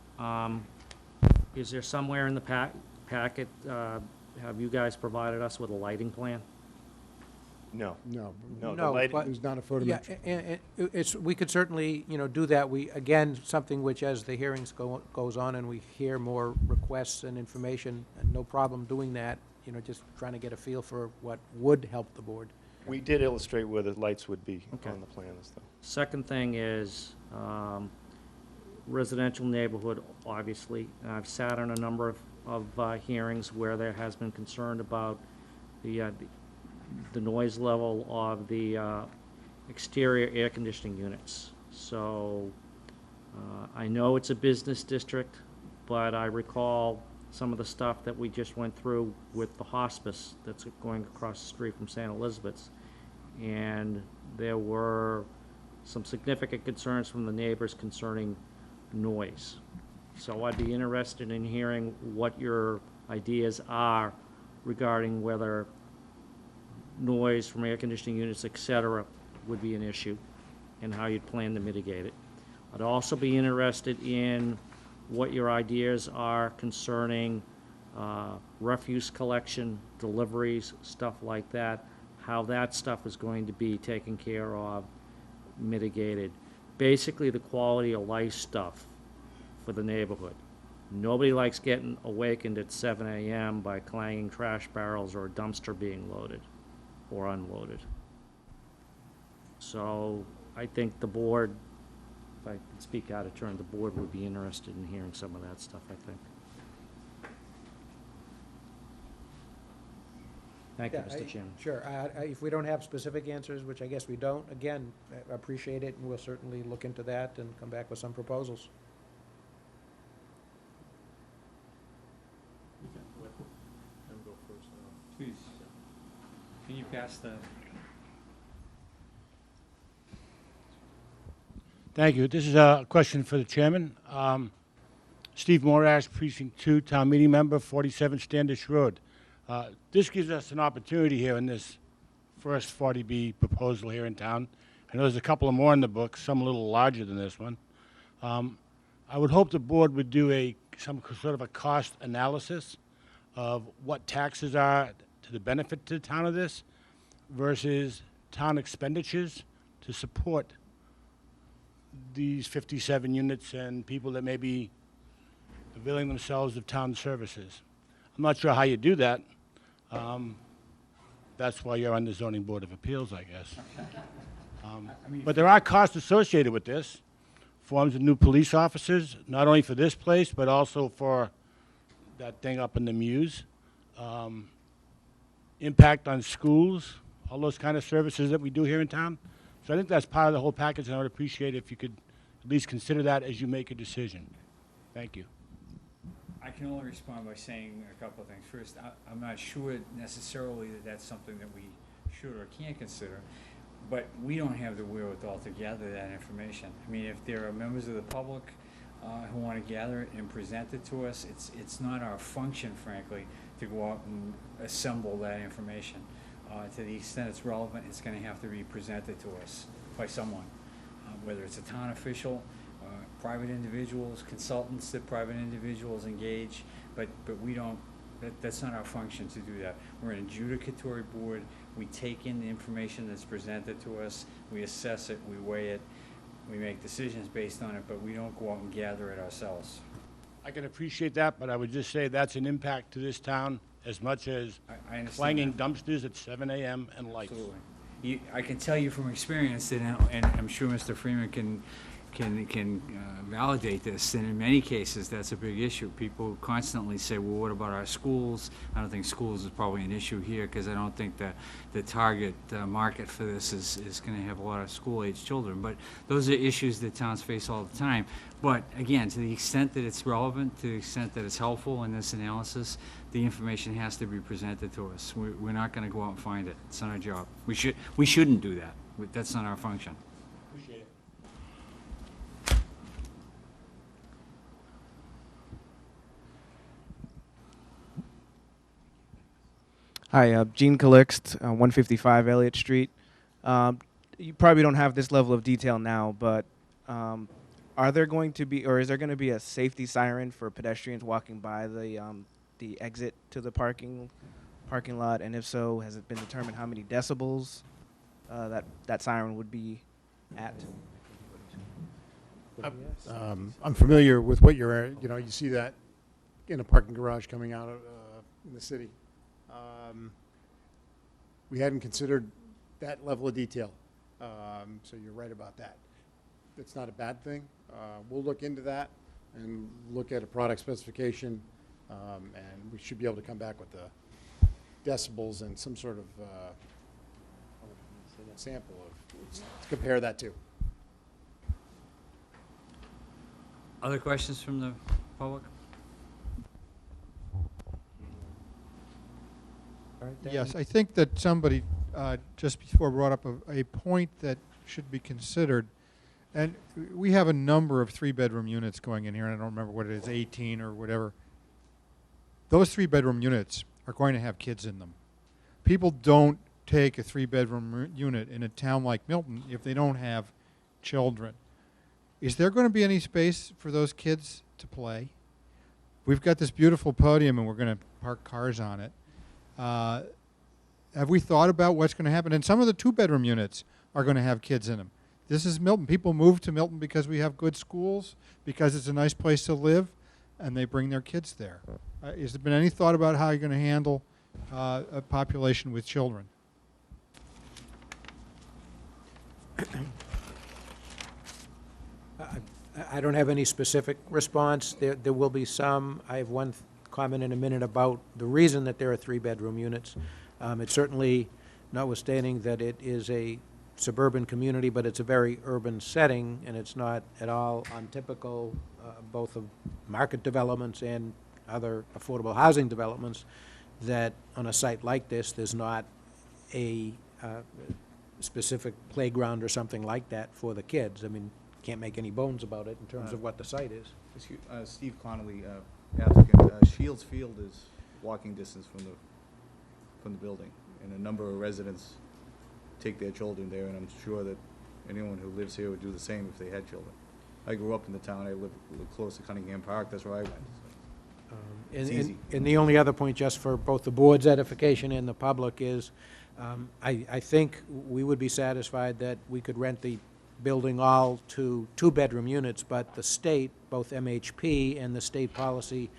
is there somewhere in the packet, have you guys provided us with a lighting plan? No. No. No, the No, light, but- There's not a Yeah, photometric. and it's, we could certainly, do that. We, again, something which as the hearings goes on and we hear more requests and information, and no problem doing that, just trying to get a feel for what would help the board. we did illustrate where the lights would be Okay. on the plan and stuff. Second thing is residential neighborhood, obviously. I've sat on a number of hearings where there has been concern about the noise level of the exterior air conditioning units. So I know it's a business district, but I recall some of the stuff that we just went through with the hospice that's going across the street from St. Elizabeth's. And there were some significant concerns from the neighbors concerning noise. So I'd be interested in hearing what your ideas are regarding whether noise from air conditioning units, et cetera, would be an issue, and how you'd plan to mitigate it. I'd also be interested in what your ideas are concerning refuse collection, deliveries, stuff like that, how that stuff is going to be taken care of, mitigated. Basically, the quality of life stuff for the neighborhood. Nobody likes getting awakened at 7 a.m. by clanging trash barrels or a dumpster being loaded or unloaded. So I think the board, if I can speak out of turn, the board would be interested in hearing some of that stuff, I think. Thank you, Yeah, Mr. Chairman. Sure. If we don't have specific answers, which I guess we don't, again, I appreciate it, and we'll certainly look into that and come back with some proposals. Please, can you pass the? Thank you. This is a question for the chairman. Steve Morash, Precinct 2, Town Meeting Member, 47 Standish Road. This gives us an opportunity here in this first 40B proposal here in town. I know there's a couple of more in the book, some a little larger than this one. I would hope the board would do some sort of a cost analysis of what taxes are to the benefit to the town of this versus town expenditures to support these 57 units and people that may be availing themselves of town services. I'm not sure how you do that. That's why you're on the Zoning Board of Appeals, I guess. But there are costs associated with this. Forms of new police officers, not only for this place, but also for that thing up in the Mews. Impact on schools, all those kind of services that we do here in town. So I think that's part of the whole package, and I would appreciate it if you could at least consider that as you make a decision. Thank you. I can only respond by saying a couple of things. First, I'm not sure necessarily that that's something that we should or can consider, but we don't have the wherewithal to gather that information. I mean, if there are members of the public who want to gather it and present it to us, it's not our function, frankly, to go out and assemble that information. To the extent it's relevant, it's going to have to be presented to us by someone, whether it's a town official, private individuals, consultants that private individuals engage, but we don't, that's not our function to do that. We're an adjudicatory board. We take in the information that's presented to us, we assess it, we weigh it, we make decisions based on it, but we don't go out and gather it ourselves. I can appreciate that, but I would just say that's an impact to this town as much as I understand clanging that. dumpsters at 7 a.m. and lights. Absolutely. I can tell you from experience that, and I'm sure Mr. Freeman can validate this, and in many cases, that's a big issue. People constantly say, well, what about our schools? I don't think schools is probably an issue here, because I don't think the target market for this is going to have a lot of school-age children. But those are issues that towns face all the time. But again, to the extent that it's relevant, to the extent that it's helpful in this analysis, the information has to be presented to us. We're not going to go out and find it. It's not our job. We shouldn't do that. That's not our function. Appreciate it. Hi, Gene Calixt, 155 Elliott Street. You probably don't have this level of detail now, but are there going to be, or is there going to be a safety siren for pedestrians walking by the exit to the parking parking lot? And if so, has it been determined how many decibels that siren would be at? I'm familiar with what you see that in a parking garage coming out of, in the city. We hadn't considered that level of detail, so you're right about that. It's not a bad thing. We'll look into that and look at a product specification, and we should be able to come back with the decibels and some sort of sample to compare that to. Other questions from the public? Yes, I think that somebody just before brought up a point that should be considered. And we have a number of three-bedroom units going in here, and I don't remember what it is, 18 or whatever. Those three-bedroom units are going to have kids in them. People don't take a three-bedroom unit in a town like Milton if they don't have children. Is there going to be any space for those kids to play? We've got this beautiful podium, and we're going to park cars on it. Have we thought about what's going to happen? And some of the two-bedroom units are going to have kids in them. This is Milton. People move to Milton because we have good schools, because it's a nice place to live, and they bring their kids there. Has there been any thought about how you're going to handle a population with children? I don't have any specific response. There will be some. I have one comment in a minute about the reason that there are three-bedroom units. It's certainly, notwithstanding that it is a suburban community, but it's a very urban setting, and it's not at all untypical, both of market developments and other affordable housing developments, that on a site like this, there's not a specific playground or something like that for the kids. I mean, can't make any bones about it in terms of what the site is. Steve Connolly, applicant. Shields Field is walking distance from the building, and a number of residents take their children there, and I'm sure that anyone who lives here would do the same if they had children. I grew up in the town. I live close to Cunningham Park. That's where I went. So it's easy. And the only other point, just for both the board's edification and the public, is I think we would be satisfied that we could rent the building all to two-bedroom units, but the state, both MHP and the state policy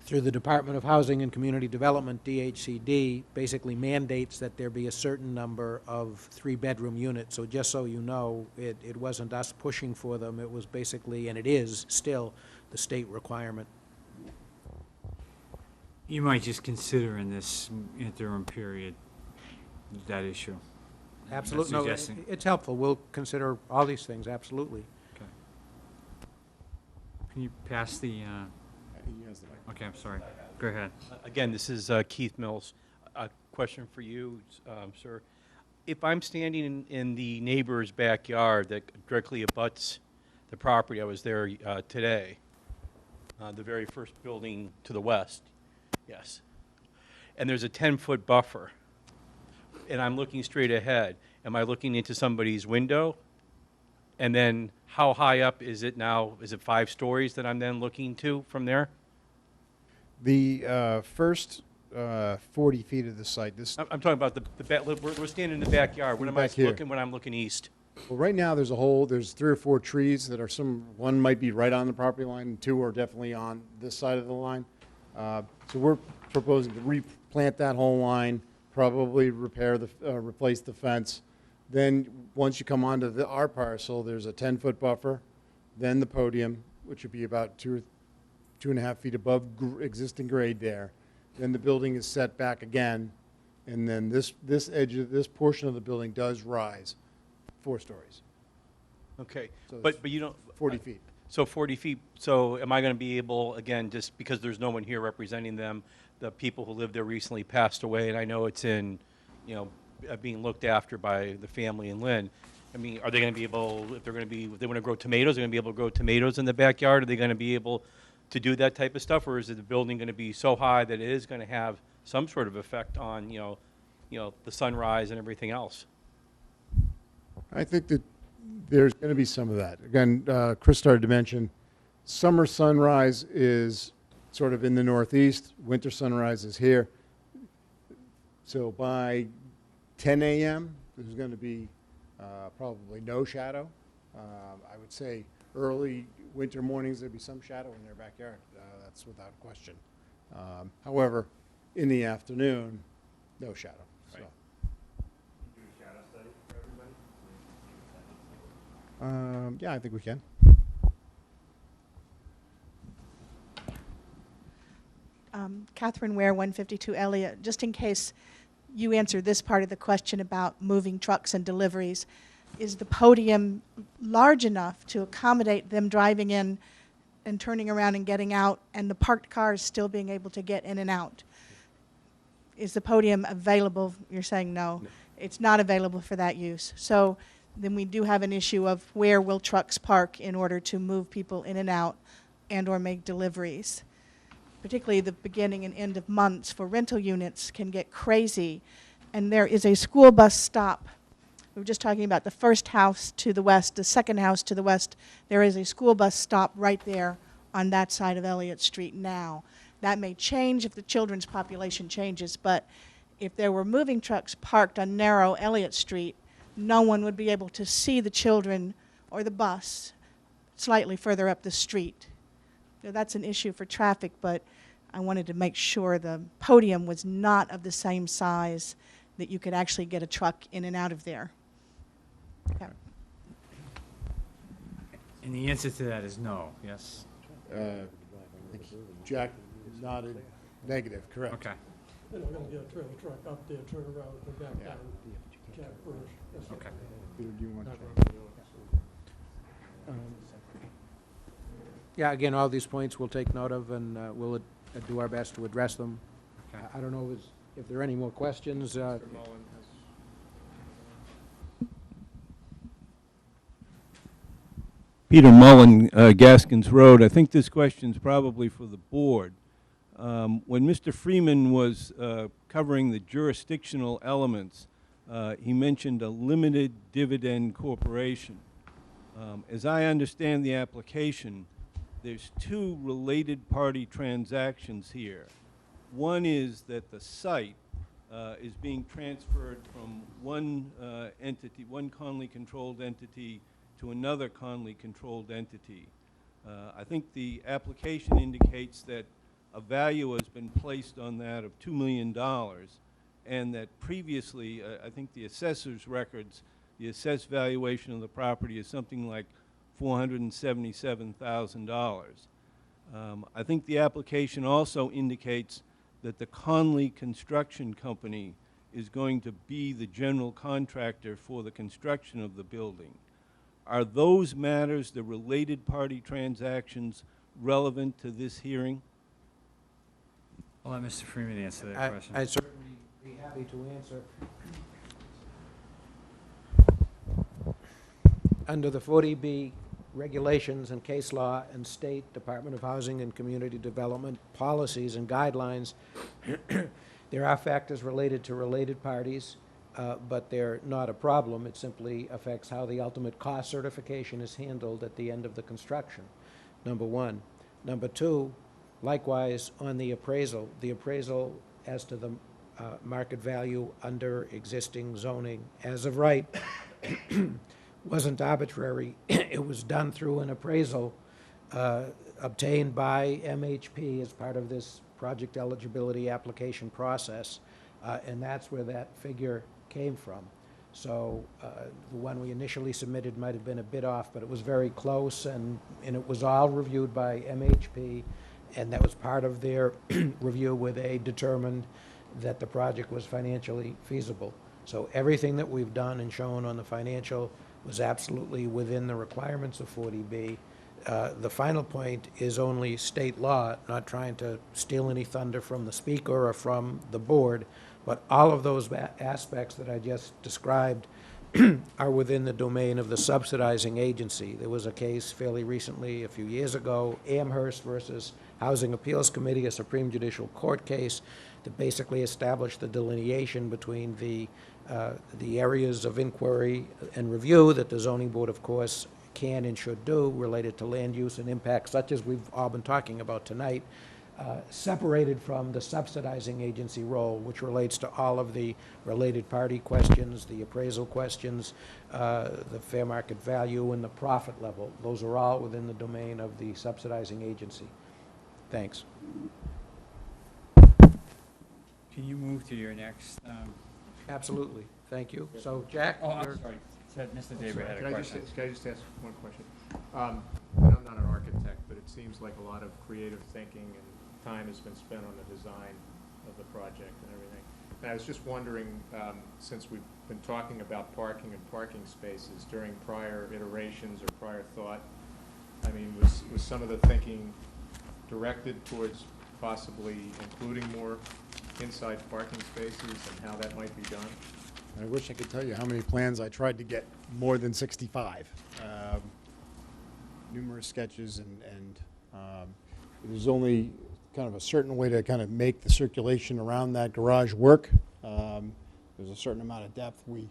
through the Department of Housing and Community Development, DHCD, basically mandates that there be a certain number of three-bedroom units. So just so you know, it wasn't us pushing for them. It was basically, and it is still, the state requirement. You might just consider in this interim period that issue. Absolutely. No, Suggesting. it's helpful. We'll consider all these things, absolutely. Okay. Can you pass the, He has the mic. okay, I'm sorry. Go ahead. Again, this is Keith Mills. A question for you, sir. If I'm standing in the neighbor's backyard that directly abuts the property, I was there today, the very first building to the west, yes, and there's a 10-foot buffer, and I'm looking straight ahead, am I looking into somebody's window? And then how high up is it now? Is it 5 stories that I'm then looking to from there? The first 40 feet of the site, I'm talking about we're standing in the backyard. What am I Back here. looking when I'm looking east? well, right now, there's 3 or 4 trees that are one might be right on the property line, and 2 are definitely on this side of the line. So we're proposing to replant that whole line, probably replace the fence. Then, once you come onto our parcel, there's a 10-foot buffer, then the podium, which would be about 2.5 feet above existing grade there. Then the building is set back again, and then this portion of the building does rise 4 stories. Okay, So but you don't. 40 feet. So 40 feet. So am I going to be able, again, just because there's no one here representing them, the people who lived there recently passed away, and I know it's in, being looked after by the family in Lynn. I mean, are they going to be able, if they want to grow tomatoes, they're going to be able to grow tomatoes in the backyard? Are they going to be able to do that type of stuff, or is the building going to be so high that it is going to have some sort of effect on, the sunrise and everything else? I think that there's going to be some of that. Again, Chris started to mention summer sunrise is sort of in the northeast, winter sunrise is here. So by 10 a.m., there's going to be probably no shadow. I would say early winter mornings, there'd be some shadow in their backyard. That's without question. However, in the afternoon, no shadow. So. Do a shadow study for everybody? Yeah, I think we can. Catherine Ware, 152 Elliott, just in case you answer this part of the question about moving trucks and deliveries, is the podium large enough to accommodate them driving in and turning around and getting out, and the parked cars still being able to get in and out? Is the podium available? You're saying no. It's not available for that use. So then we do have an issue of where will trucks park in order to move people in and out and or make deliveries. Particularly the beginning and end of months for rental units can get crazy. And there is a school bus stop. We were just talking about the first house to the west, the second house to the west. There is a school bus stop right there on that side of Elliott Street now. That may change if the children's population changes, but if there were moving trucks parked on narrow Elliott Street, no one would be able to see the children or the bus slightly further up the street. Now, that's an issue for traffic, but I wanted to make sure the podium was not of the same size that you could actually get a truck in and out of there. Okay. And the answer to that is no, yes? Jack nodded negative, correct. Okay. Then we're gonna get a trailer truck up there, turn around, and go back down, Jack first. That's Okay. Peter, do you want not to? gonna be Yeah, again, all these points we'll take note of, and we'll do our best to address them. Okay. I don't know if there are any more questions. Mr. Mullen has Peter Mullen, Gaskins Road. I think this question's probably for the board. When Mr. Freeman was covering the jurisdictional elements, he mentioned a limited dividend corporation. As I understand the application, there's two related party transactions here. One is that the site is being transferred from one entity, one Conley-controlled entity, to another Conley-controlled entity. I think the application indicates that a value has been placed on that of $2 million, and that previously, I think the assessor's records, the assessed valuation of the property is something like $477,000. I think the application also indicates that the Conley Construction Company is going to be the general contractor for the construction of the building. Are those matters, the related party transactions, relevant to this hearing? I'll let Mr. Freeman answer that question. I'd certainly be happy to answer. Under the 40B regulations and case law and state Department of Housing and Community Development policies and guidelines, there are factors related to related parties, but they're not a problem. It simply affects how the ultimate cost certification is handled at the end of the construction, number one. Number two, likewise, on the appraisal as to the market value under existing zoning, as of right, wasn't arbitrary. It was done through an appraisal obtained by MHP as part of this project eligibility application process, and that's where that figure came from. So the one we initially submitted might have been a bit off, but it was very close, and it was all reviewed by MHP, and that was part of their review where they determined that the project was financially feasible. So everything that we've done and shown on the financial was absolutely within the requirements of 40B. The final point is only state law, not trying to steal any thunder from the speaker or from the board, but all of those aspects that I just described are within the domain of the subsidizing agency. There was a case fairly recently, a few years ago, Amherst versus Housing Appeals Committee, a Supreme Judicial Court case that basically established the delineation between the areas of inquiry and review that the zoning board, of course, can and should do related to land use and impacts such as we've all been talking about tonight, separated from the subsidizing agency role, which relates to all of the related party questions, the appraisal questions, the fair market value, and the profit level. Those are all within the domain of the subsidizing agency. Thanks. Can you move to your next? Absolutely. Thank you. So, Jack? Oh, you're- I'm sorry. Said Mr. David had Can a I question. just ask one question? And I'm not an architect, but it seems like a lot of creative thinking and time has been spent on the design of the project and everything. And I was just wondering, since we've been talking about parking and parking spaces during prior iterations or prior thought, I mean, was some of the thinking directed towards possibly including more inside parking spaces and how that might be done? I wish I could tell you how many plans I tried to get more than 65. Numerous sketches, and there's only kind of a certain way to kind of make the circulation around that garage work. There's a certain amount of depth. The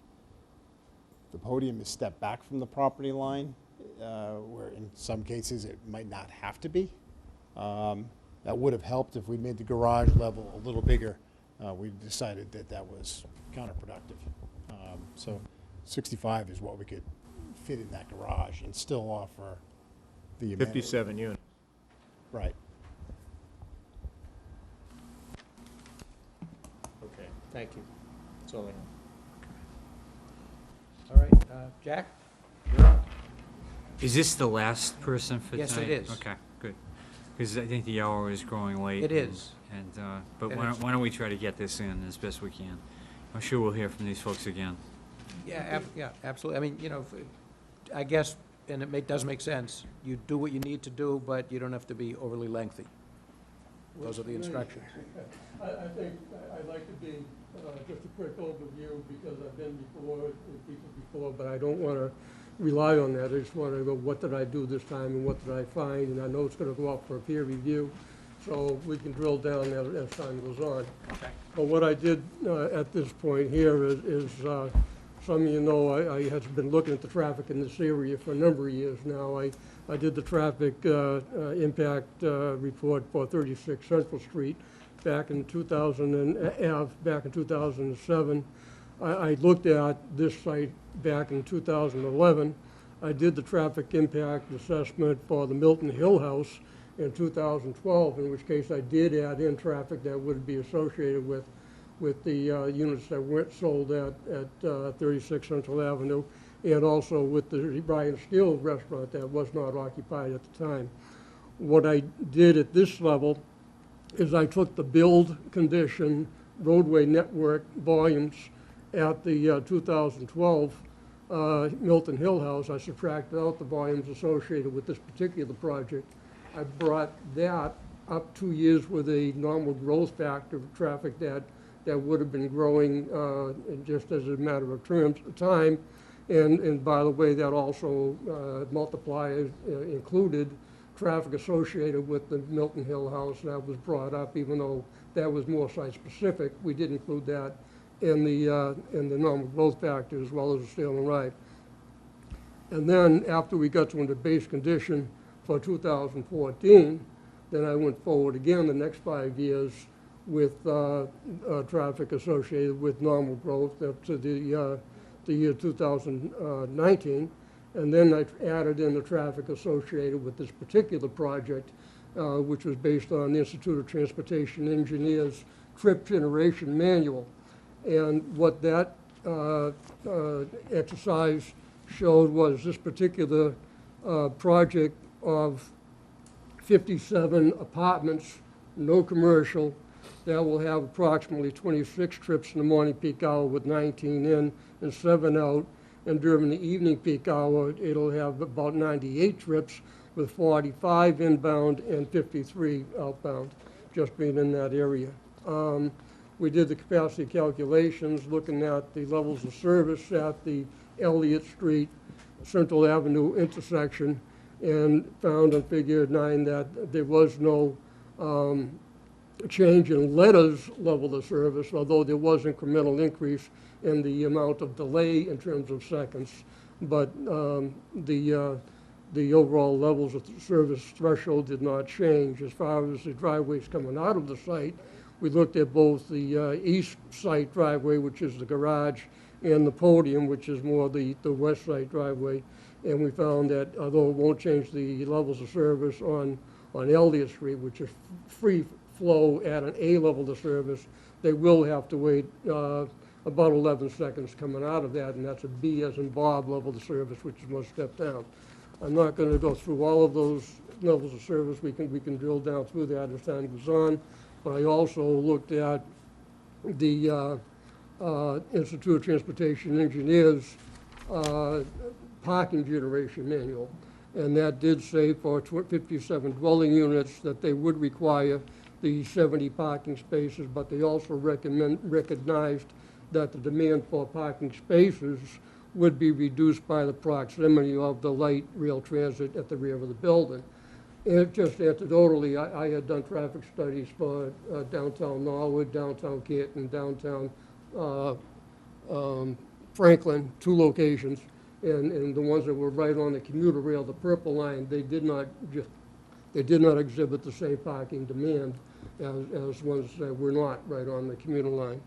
podium is stepped back from the property line, where in some cases it might not have to be. That would have helped if we made the garage level a little bigger. We decided that that was counterproductive. So 65 is what we could fit in that garage and still offer the amenity. 57 units. Right. Okay, thank you. That's all I have. All right, Jack? You're up. Is this the last person for Yes, tonight? it is. Okay, good. Because I think the hour is growing late. It is. But And why don't we try to get this in as best we can? I'm sure we'll hear from these folks again. Yeah, absolutely. I mean, I guess, and does make sense, you do what you need to do, but you don't have to be overly lengthy. Those are the instructions. I think I'd like to be, just a quick overview, because I've been before, with people before, but I don't want to rely on that. I just want to go, what did I do this time, and what did I find? And I know it's going to go up for a peer review, so we can drill down as time goes on. Okay. But what I did at this point here is some of you know, I have been looking at the traffic in this area for a number of years now. I did the traffic impact report for 36 Central Street back in 2007. I looked at this site back in 2011. I did the traffic impact assessment for the Milton Hill House in 2012, in which case I did add in traffic that would be associated with the units that weren't sold at 36 Central Avenue, and also with the Brian Steele restaurant that was not occupied at the time. What I did at this level is I took the build condition roadway network volumes at the 2012 Milton Hill House. I subtracted out the volumes associated with this particular project. I brought that up 2 years with a normal growth factor of traffic that would have been growing just as a matter of time. And by the way, that also multiplier included traffic associated with the Milton Hill House. That was brought up, even though that was more site-specific. We did include that in the normal growth factor as well as the Steel and Ride. And then after we got to the base condition for 2014, then I went forward again the next 5 years with traffic associated with normal growth up to the year 2019. And then I added in the traffic associated with this particular project, which was based on the Institute of Transportation Engineers trip generation manual. And what that exercise showed was this particular project of 57 apartments, no commercial, that will have approximately 26 trips in the morning peak hour with 19 in and 7 out. And during the evening peak hour, it'll have about 98 trips with 45 inbound and 53 outbound, just being in that area. We did the capacity calculations looking at the levels of service at the Elliott Street, Central Avenue intersection, and found on Figure 9 that there was no change in letters level of service, although there was incremental increase in the amount of delay in terms of seconds. But the the overall levels of service threshold did not change. As far as the driveways coming out of the site, we looked at both the east side driveway, which is the garage, and the podium, which is more the west side driveway. And we found that although it won't change the levels of service on Elliott Street, which is free flow at an A level of service, they will have to wait about 11 seconds coming out of that, and that's a B as in Bob level of service, which is one step down. I'm not going to go through all of those levels of service. We can drill down through that as time goes on. But I also looked at the Institute of Transportation Engineers parking generation manual. And that did say for 57 dwelling units that they would require the 70 parking spaces, but they also recognized that the demand for parking spaces would be reduced by the proximity of the light rail transit at the rear of the building. And just anecdotally, I had done traffic studies for downtown Norwood, downtown Canton, downtown Franklin, 2 locations, and the ones that were right on the commuter rail, the purple line, they did not exhibit the same parking demand as ones that were not right on the commuter line.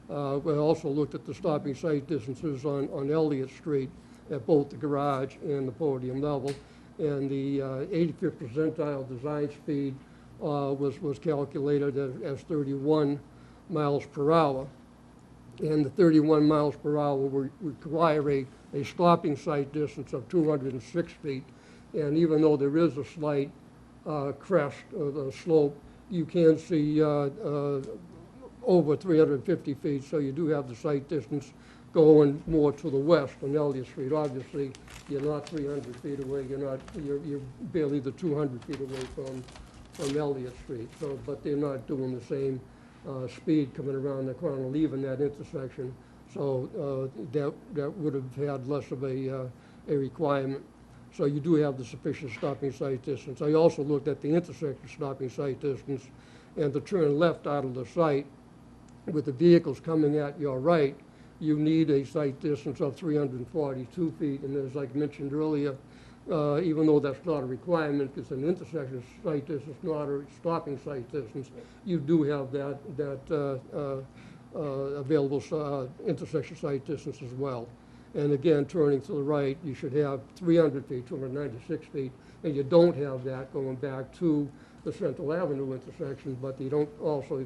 We also looked at the stopping sight distances on Elliott Street at both the garage and the podium level. And the 85th percentile design speed was calculated as 31 miles per hour. And the 31 miles per hour would require a stopping sight distance of 206 feet. And even though there is a slight crest or the slope, you can see over 350 feet, so you do have the sight distance going more to the west on Elliott Street. Obviously, you're not 300 feet away. You're barely the 200 feet away from Elliott Street. So, but they're not doing the same speed coming around the corner, leaving that intersection. So that would have had less of a requirement. So you do have the sufficient stopping sight distance. I also looked at the intersection stopping sight distance and to turn left out of the site with the vehicles coming at your right, you need a sight distance of 342 feet. And as I mentioned earlier, even though that's not a requirement, it's an intersection sight distance, not a stopping sight distance, you do have that available intersection sight distance as well. And again, turning to the right, you should have 300 feet, 296 feet, and you don't have that going back to the Central Avenue intersection, but you don't also,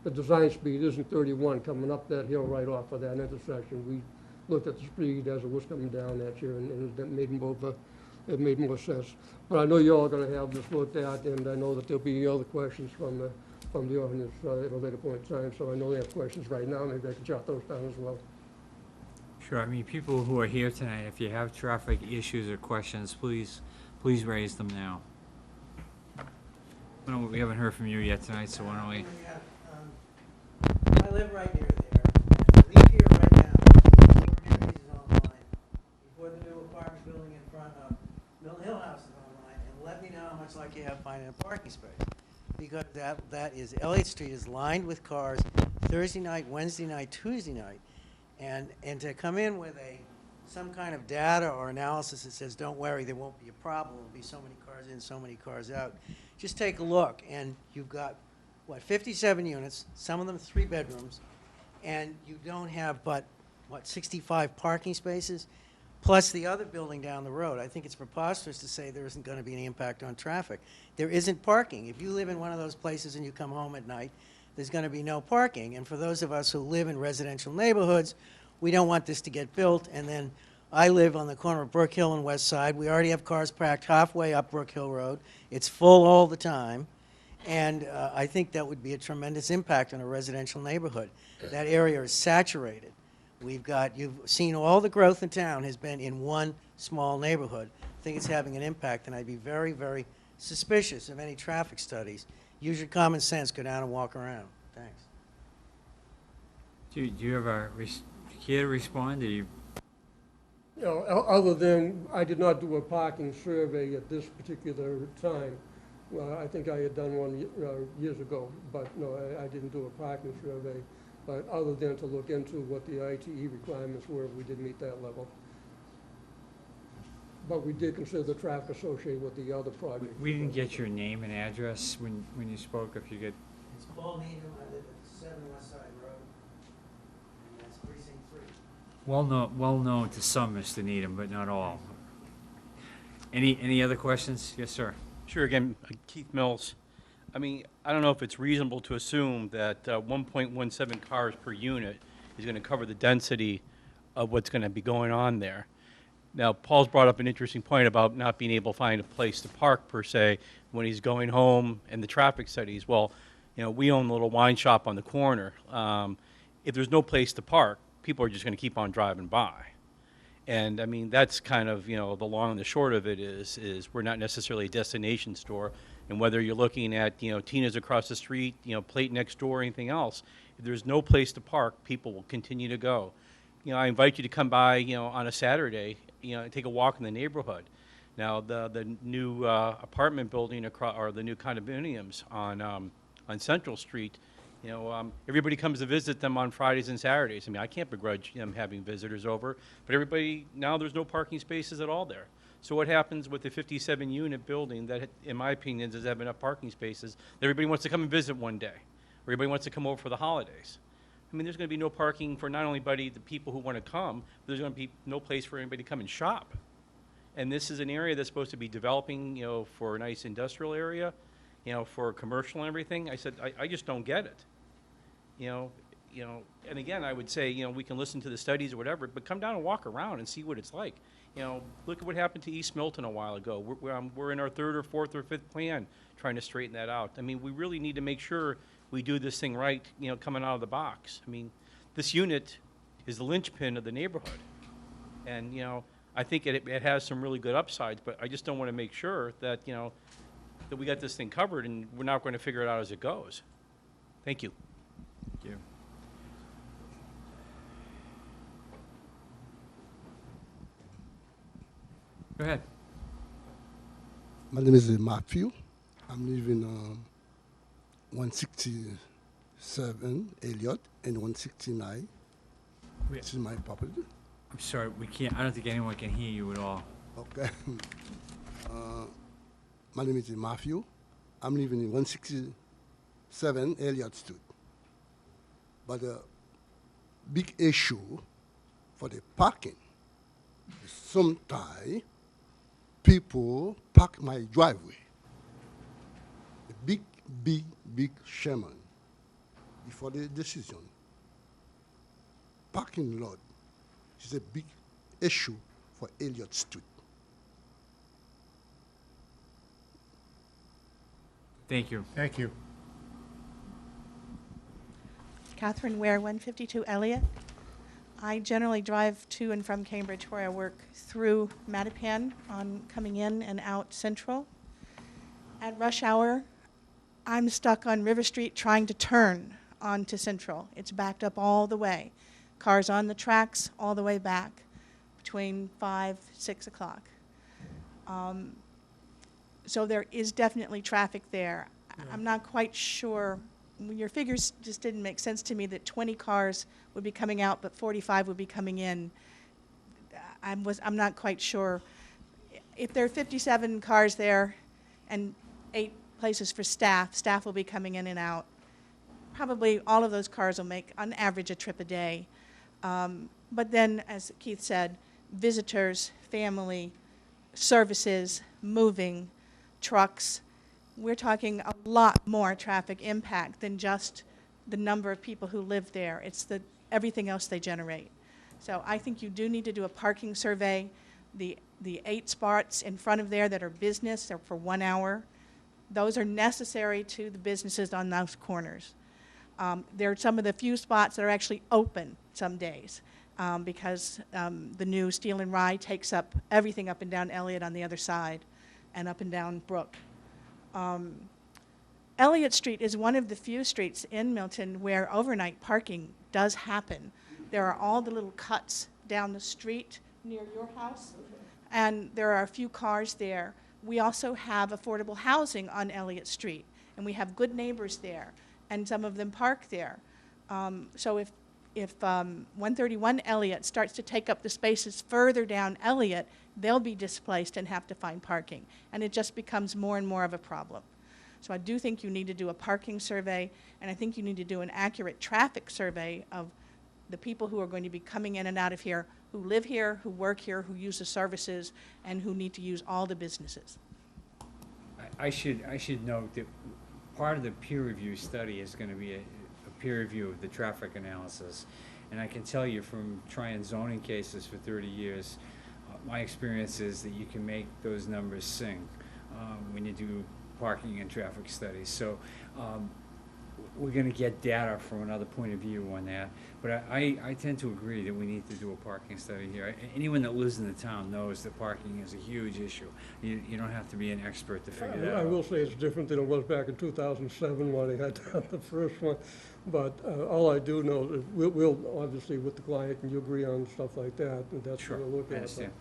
the design speed isn't 31 coming up that hill right off of that intersection. We looked at the speed as it was coming down that year, and it made more sense. But I know you're all going to have this looked at, and I know that there'll be other questions from the audience at a later point in time. So I know they have questions right now. Maybe I can jot those down as well. Sure. I mean, people who are here tonight, if you have traffic issues or questions, please raise them now. We haven't heard from you yet tonight, so why don't we? I live right near there. I leave here right now. Opportunities is online. Before the new apartment building in front of Milton Hill House is online, and let me know how much luck you have finding a parking space. Because that is, Elliott Street is lined with cars Thursday night, Wednesday night, Tuesday night. And to come in with some kind of data or analysis that says, don't worry, there won't be a problem, there'll be so many cars in, so many cars out. Just take a look, and you've got, 57 units, some of them 3 bedrooms, and you don't have but, 65 parking spaces, plus the other building down the road. I think it's preposterous to say there isn't going to be any impact on traffic. There isn't parking. If you live in one of those places and you come home at night, there's going to be no parking. And for those of us who live in residential neighborhoods, we don't want this to get built. And then I live on the corner of Brook Hill and West Side. We already have cars parked halfway up Brook Hill Road. It's full all the time. And I think that would be a tremendous impact on a residential neighborhood. That area is saturated. You've seen all the growth in town has been in one small neighborhood. I think it's having an impact, and I'd be very, very suspicious of any traffic studies. Use your common sense, go down and walk around. Thanks. Do you have care to respond? Other than I did not do a parking survey at this particular time. I think I had done one years ago, but no, I didn't do a parking survey. But other than to look into what the ITE requirements were, we did meet that level. but we did consider the traffic associated with the other project. We didn't get your name and address when you spoke, if you could. It's Paul Needham, I live at 7 West Side Road, and that's precinct 3. Well known to some, Mr. Needham, but not all. Any other questions? Yes, sir. Sure, again, Keith Mills. I mean, I don't know if it's reasonable to assume that 1.17 cars per unit is going to cover the density of what's going to be going on there. Now, Paul's brought up an interesting point about not being able to find a place to park, per se, when he's going home and the traffic studies. Well, you know, we own a little wine shop on the corner. If there's no place to park, people are just going to keep on driving by. And I mean, that's kind of, you know, the long and the short of it is we're not necessarily a destination store. And whether you're looking at, you know, Tina's across the street, you know, Plate next door, anything else, if there's no place to park, people will continue to go. You know, I invite you to come by, you know, on a Saturday, you know, and take a walk in the neighborhood. Now, the new apartment building across, or the new condominiums on Central Street, you know, everybody comes to visit them on Fridays and Saturdays. I mean, I can't begrudge them having visitors over, but everybody, now there's no parking spaces at all there. So what happens with the 57-unit building that, in my opinion, does have enough parking spaces that everybody wants to come and visit one day? Or everybody wants to come over for the holidays? I mean, there's going to be no parking for not only the people who want to come, but there's going to be no place for anybody to come and shop. And this is an area that's supposed to be developing, you know, for a nice industrial area, you know, for commercial and everything. I said, I just don't get it. You know, and again, I would say, you know, we can listen to the studies or whatever, but come down and walk around and see what it's like. You know, look at what happened to East Milton a while ago. We're in our 3rd or 4th or 5th plan trying to straighten that out. I mean, we really need to make sure we do this thing right, you know, coming out of the box. I mean, this unit is the linchpin of the neighborhood. And, you know, I think it has some really good upsides, but I just don't want to make sure that, you know, that we got this thing covered and we're not going to figure it out as it goes. Thank you. Thank you. Go ahead. My name is Matthew. I'm living 167 Elliott and 169. This is my property. I'm sorry, I don't think anyone can hear you at all. Okay. My name is Matthew. I'm living in 167 Elliott Street. But the big issue for the parking is sometimes people park my driveway. A big Sherman before the decision. Parking lot is a big issue for Elliott Street. Thank you. Thank you. Catherine Ware, 152 Elliott. I generally drive to and from Cambridge, where I work, through Mattapan on coming in and out Central. At rush hour, I'm stuck on River Street trying to turn onto Central. It's backed up all the way. Cars on the tracks all the way back between 5, 6 o'clock. So there is definitely traffic there. I'm not quite sure. Your figures just didn't make sense to me that 20 cars would be coming out, but 45 would be coming in. I'm not quite sure. If there are 57 cars there and 8 places for staff will be coming in and out. Probably all of those cars will make, on average, a trip a day. But then, as Keith said, visitors, family, services, moving, trucks. We're talking a lot more traffic impact than just the number of people who live there. It's everything else they generate. So I think you do need to do a parking survey. The 8 spots in front of there that are business, they're for 1 hour. Those are necessary to the businesses on those corners. There are some of the few spots that are actually open some days because the new Steel and Rye takes up everything up and down Elliott on the other side and up and down Brook. Elliott Street is one of the few streets in Milton where overnight parking does happen. There are all the little cuts down the street near your house, and there are a few cars there. We also have affordable housing on Elliott Street, and we have good neighbors there, and some of them park there. So if if 131 Elliott starts to take up the spaces further down Elliott, they'll be displaced and have to find parking. And it just becomes more and more of a problem. So I do think you need to do a parking survey, and I think you need to do an accurate traffic survey of the people who are going to be coming in and out of here, who live here, who work here, who use the services, and who need to use all the businesses. I should note that part of the peer review study is going to be a peer review of the traffic analysis. And I can tell you from trying zoning cases for 30 years, my experience is that you can make those numbers sing when you do parking and traffic studies. So we're going to get data from another point of view on that. But I tend to agree that we need to do a parking study here. Anyone that lives in the town knows that parking is a huge issue. You don't have to be an expert to figure that out. I will say it's different than it was back in 2007 when I had done the first one. But all I do know is we'll obviously with the client and you agree on stuff like that, and that's Sure, what we'll look I at. understand.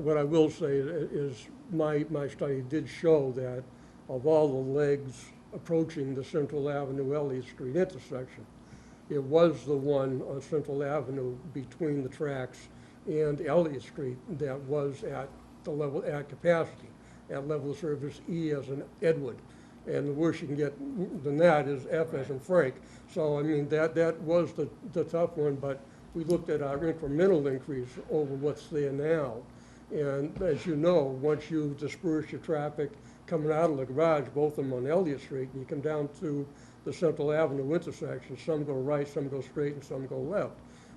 What I will say is my study did show that of all the legs approaching the Central Avenue Elliott Street intersection, it was the one on Central Avenue between the tracks and Elliott Street that was at the level, at capacity, at level of service E as in Edward. And the worst you can get than that is F as in Frank. So, I mean, that was the tough one, but we looked at our incremental increase over what's there now. And as you know, once you disperse your traffic coming out of the garage, both of them on Elliott Street, and you come down to the Central Avenue intersection, some go right, some go straight, and some go left.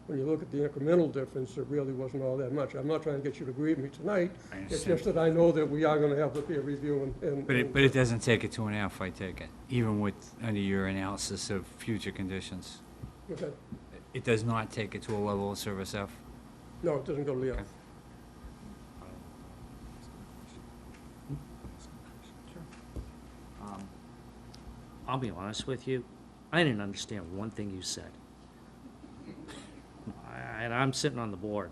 When you look at the incremental difference, it really wasn't all that much. I'm not trying to get you to agree with me tonight. It's just that I know that we are going to have the peer review and But it doesn't take a 2.5, I take it, even with, under your analysis of future conditions. Okay. It does not take it to a level of service F? No, it doesn't go to the F. I'll be honest with you, I didn't understand one thing you said. And I'm sitting on the board.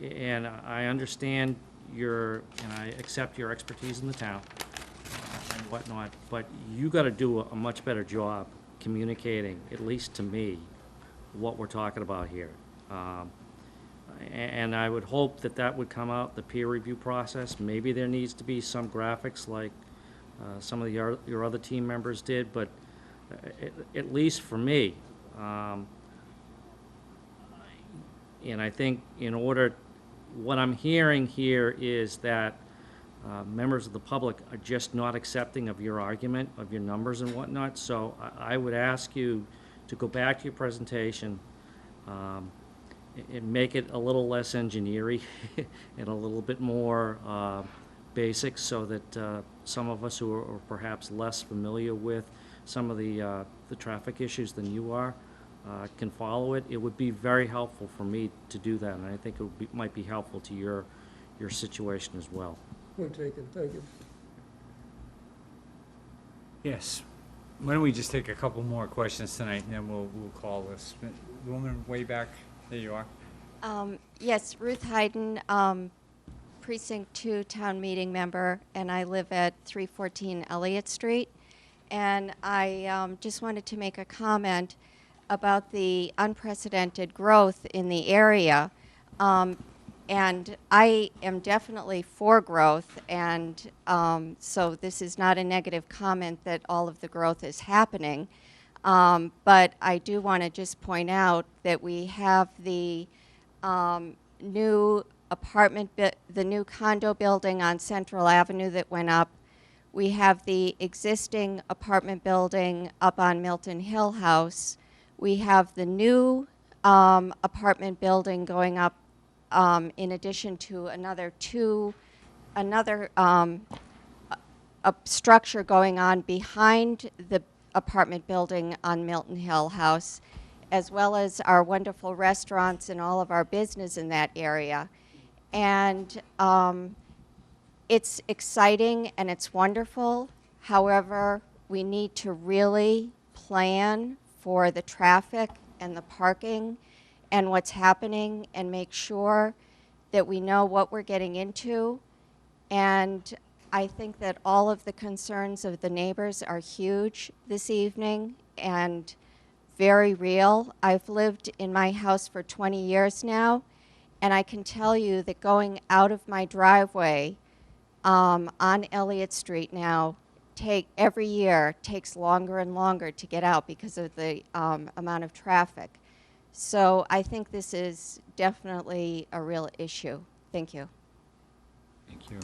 And I understand and I accept your expertise in the town and whatnot, but you gotta do a much better job communicating, at least to me, what we're talking about here. And I would hope that that would come out, the peer review process. Maybe there needs to be some graphics like some of your other team members did, but at least for me, and I think what I'm hearing here is that members of the public are just not accepting of your argument, of your numbers and whatnot. So I would ask you to go back to your presentation and make it a little less engineering and a little bit more basic, so that some of us who are perhaps less familiar with some of the traffic issues than you are can follow it. It would be very helpful for me to do that, and I think it might be helpful to your situation as well. Point taken, thank you. Yes. Why don't we just take a couple more questions tonight, and then we'll call this. The woman way back, there you are. Yes, Ruth Hayden, Precinct 2 Town Meeting member, and I live at 314 Elliott Street. And I just wanted to make a comment about the unprecedented growth in the area. And I am definitely for growth, and so this is not a negative comment that all of the growth is happening. But I do want to just point out that we have the new the new condo building on Central Avenue that went up. We have the existing apartment building up on Milton Hill House. We have the new apartment building going up in addition to another a structure going on behind the apartment building on Milton Hill House, as well as our wonderful restaurants and all of our business in that area. And it's exciting and it's wonderful. However, we need to really plan for the traffic and the parking and what's happening, and make sure that we know what we're getting into. And I think that all of the concerns of the neighbors are huge this evening, and very real. I've lived in my house for 20 years now, and I can tell you that going out of my driveway on Elliott Street now every year takes longer and longer to get out because of the amount of traffic. So I think this is definitely a real issue. Thank you. Thank you.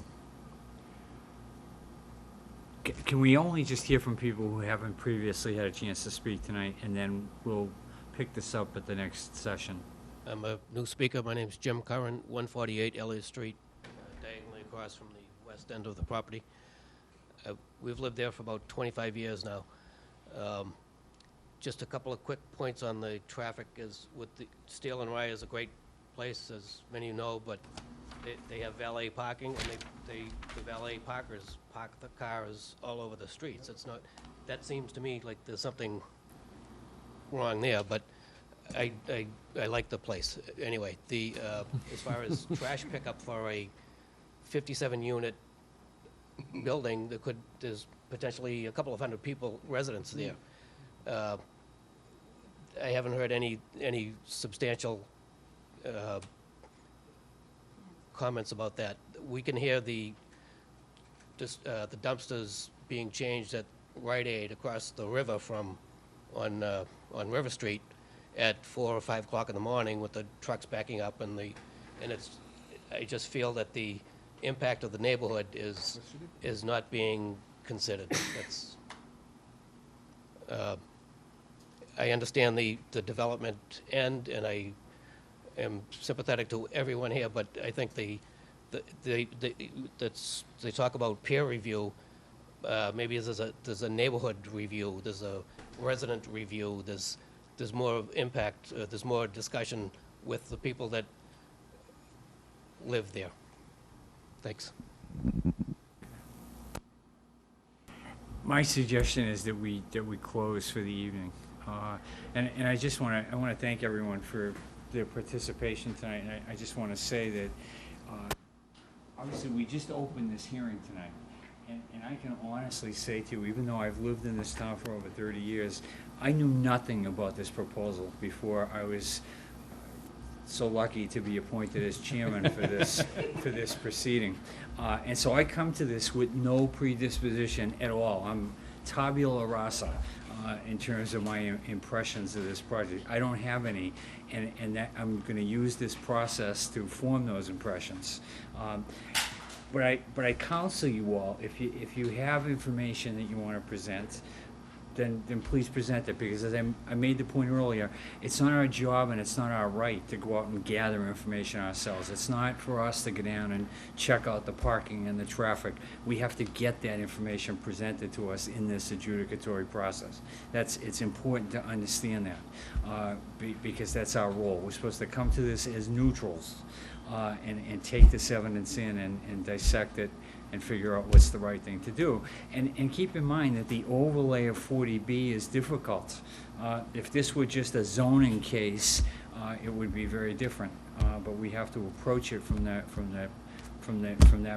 Can we only just hear from people who haven't previously had a chance to speak tonight, and then we'll pick this up at the next session? I'm a new speaker. My name's Jim Curran, 148 Elliott Street, diagonally across from the west end of the property. We've lived there for about 25 years now. Just a couple of quick points on the traffic is with the Steel and Rye is a great place, as many of you know, but they have valet parking, and the valet parkers park the cars all over the streets. It's not, that seems to me like there's something wrong there, but I like the place. Anyway, as far as trash pickup for a 57-unit building, there's potentially a couple of hundred residents there. I haven't heard any substantial comments about that. We can hear the dumpsters being changed at Rite Aid across the river on River Street at 4 or 5 o'clock in the morning with the trucks backing up, I just feel that the impact of the neighborhood is not being considered. That's I understand the development end, and I am sympathetic to everyone here, but I think they talk about peer review. Maybe there's a neighborhood review, there's a resident review, there's more impact, there's more discussion with the people that live there. Thanks. My suggestion is that we close for the evening, and I just want to thank everyone for their participation tonight. And I just want to say that obviously we just opened this hearing tonight, and I can honestly say to you, even though I've lived in this town for over 30 years, I knew nothing about this proposal before I was so lucky to be appointed as chairman for this proceeding. And so I come to this with no predisposition at all. I'm tabula rasa in terms of my impressions of this project. I don't have any, and that I'm going to use this process to form those impressions. But I counsel you all, if you have information that you want to present, then please present it, because as I made the point earlier, it's not our job and it's not our right to go out and gather information ourselves. It's not for us to go down and check out the parking and the traffic. We have to get that information presented to us in this adjudicatory process. It's important to understand that because that's our role. We're supposed to come to this as neutrals and take this evidence in and dissect it and figure out what's the right thing to do. And keep in mind that the overlay of 40B is difficult. If this were just a zoning case, it would be very different. But we have to approach it from that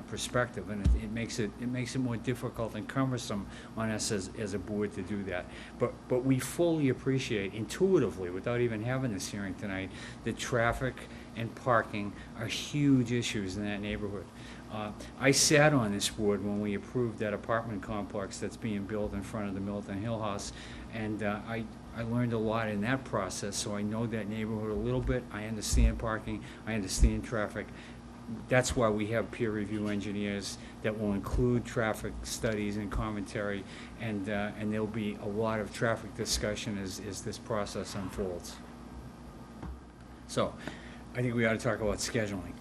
perspective, and it makes it more difficult and cumbersome on us as a board to do that. But we fully appreciate intuitively, without even having this hearing tonight, that traffic and parking are huge issues in that neighborhood. I sat on this board when we approved that apartment complex that's being built in front of the Milton Hill House, and I learned a lot in that process, so I know that neighborhood a little bit. I understand parking, I understand traffic. That's why we have peer review engineers that will include traffic studies and commentary, and there'll be a lot of traffic discussion as this process unfolds. So, I think we ought to talk about scheduling.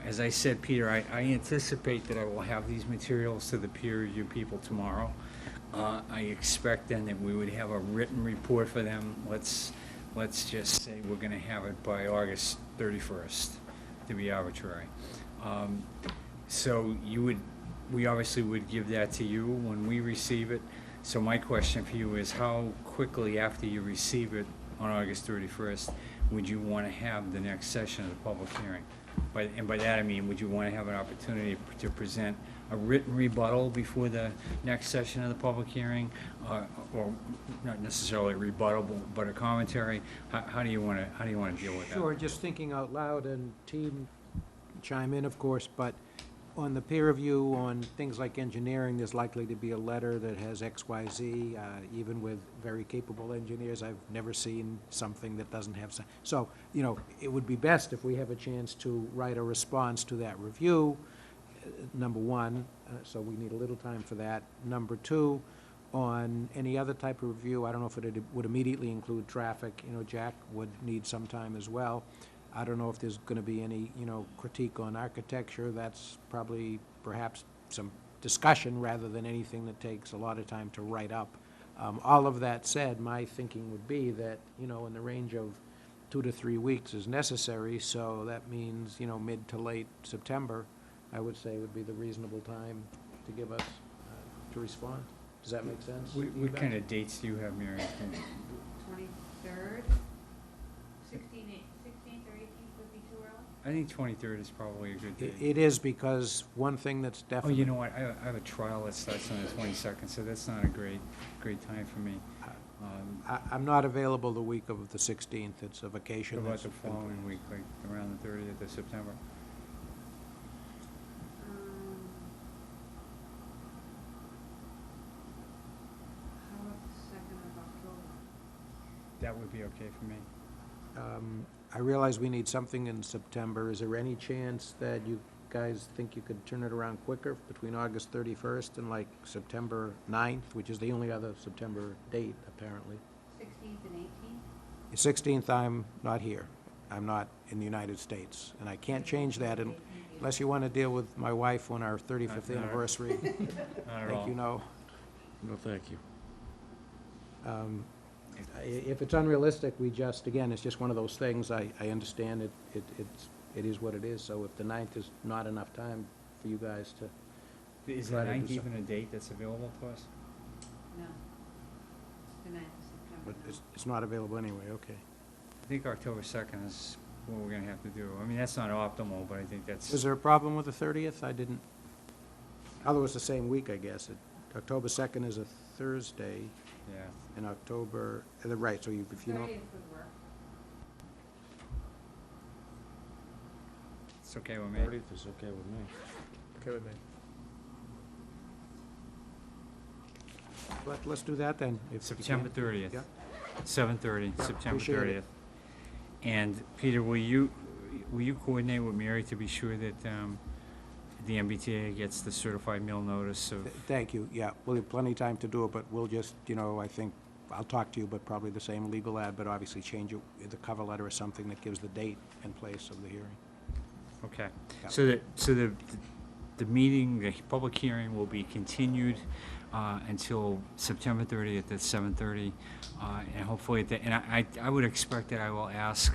As I said, Peter, I anticipate that I will have these materials to the peer review people tomorrow. I expect then that we would have a written report for them. Let's just say we're going to have it by August 31st, to be arbitrary. So we obviously would give that to you when we receive it. So my question for you is, how quickly after you receive it on August 31st would you want to have the next session of the public hearing? And by that I mean, would you want to have an opportunity to present a written rebuttal before the next session of the public hearing? Or not necessarily rebuttal, but a commentary? How do you want to deal with that? Sure, just thinking out loud, and team chime in, of course, but on the peer review on things like engineering, there's likely to be a letter that has X, Y, Z. Even with very capable engineers, I've never seen something that doesn't have some. So, you know, it would be best if we have a chance to write a response to that review, number one, so we need a little time for that. Number two, on any other type of review, I don't know if it would immediately include traffic. You know, Jack would need some time as well. I don't know if there's going to be any, you know, critique on architecture. That's probably perhaps some discussion rather than anything that takes a lot of time to write up. All of that said, my thinking would be that, you know, in the range of 2 to 3 weeks is necessary, so that means, you know, mid to late September, I would say would be the reasonable time to give us, to respond. Does that make sense? What kind of dates do you have, Mary? 23rd, 16th or 18th would be too early? I think 23rd is probably a good date. It is, because one thing that's Oh, definitely. you know what, I have a trial that starts on the 22nd, so that's not a great time for me. I'm not available the week of the 16th. It's a vacation. What about that's the following week, like around the 30th of September? How about the 2nd of October? That would be okay for me. I realize we need something in September. Is there any chance that you guys think you could turn it around quicker between August 31st and like September 9th, which is the only other September date, apparently? 16th and 18th? The 16th, I'm not here. I'm not in the United States, and I can't change that unless you want to deal with my wife on our 35th Not- anniversary. Not at Think all. you know. No, thank you. If it's unrealistic, we just, again, it's just one of those things. I understand it is what it is, so if the 9th is not enough time for you guys to. Is the try to do 9th even something. a date that's available to us? No. The 9th of September. But no. it's not available anyway, okay. I think October 2nd is what we're gonna have to do. I mean, that's not optimal, but I think that's. Is there a problem with the 30th? I didn't, although it's the same week, I guess. October 2nd is a Thursday, Yeah. and October, right, so if you don't. 30th would work. It's okay with me. 30th is okay with me. Okay with me. Let's do that then. if you September can. 30th. Yeah. 7:30, Yeah, September appreciate 30th. it. And Peter, will you coordinate with Mary to be sure that the MBTA gets the certified mail notice of? Thank you, yeah. We'll have plenty of time to do it, but we'll just, you know, I think, I'll talk to you, but probably the same legal ad, but obviously change it, the cover letter or something that gives the date and place of the hearing. Okay. Yeah. So the meeting, the public hearing will be continued until September 30th at 7:30. And hopefully, and I would expect that I will ask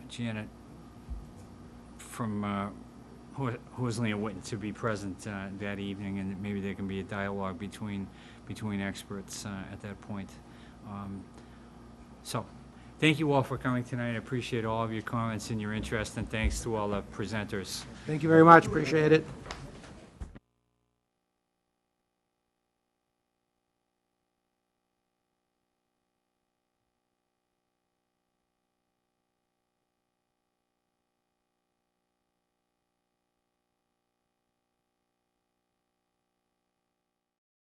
Janet from Horsley and Witten to be present that evening, and maybe there can be a dialogue between experts at that point. So, thank you all for coming tonight. I appreciate all of your comments and your interest, and thanks to all the presenters. Thank you very much, appreciate it.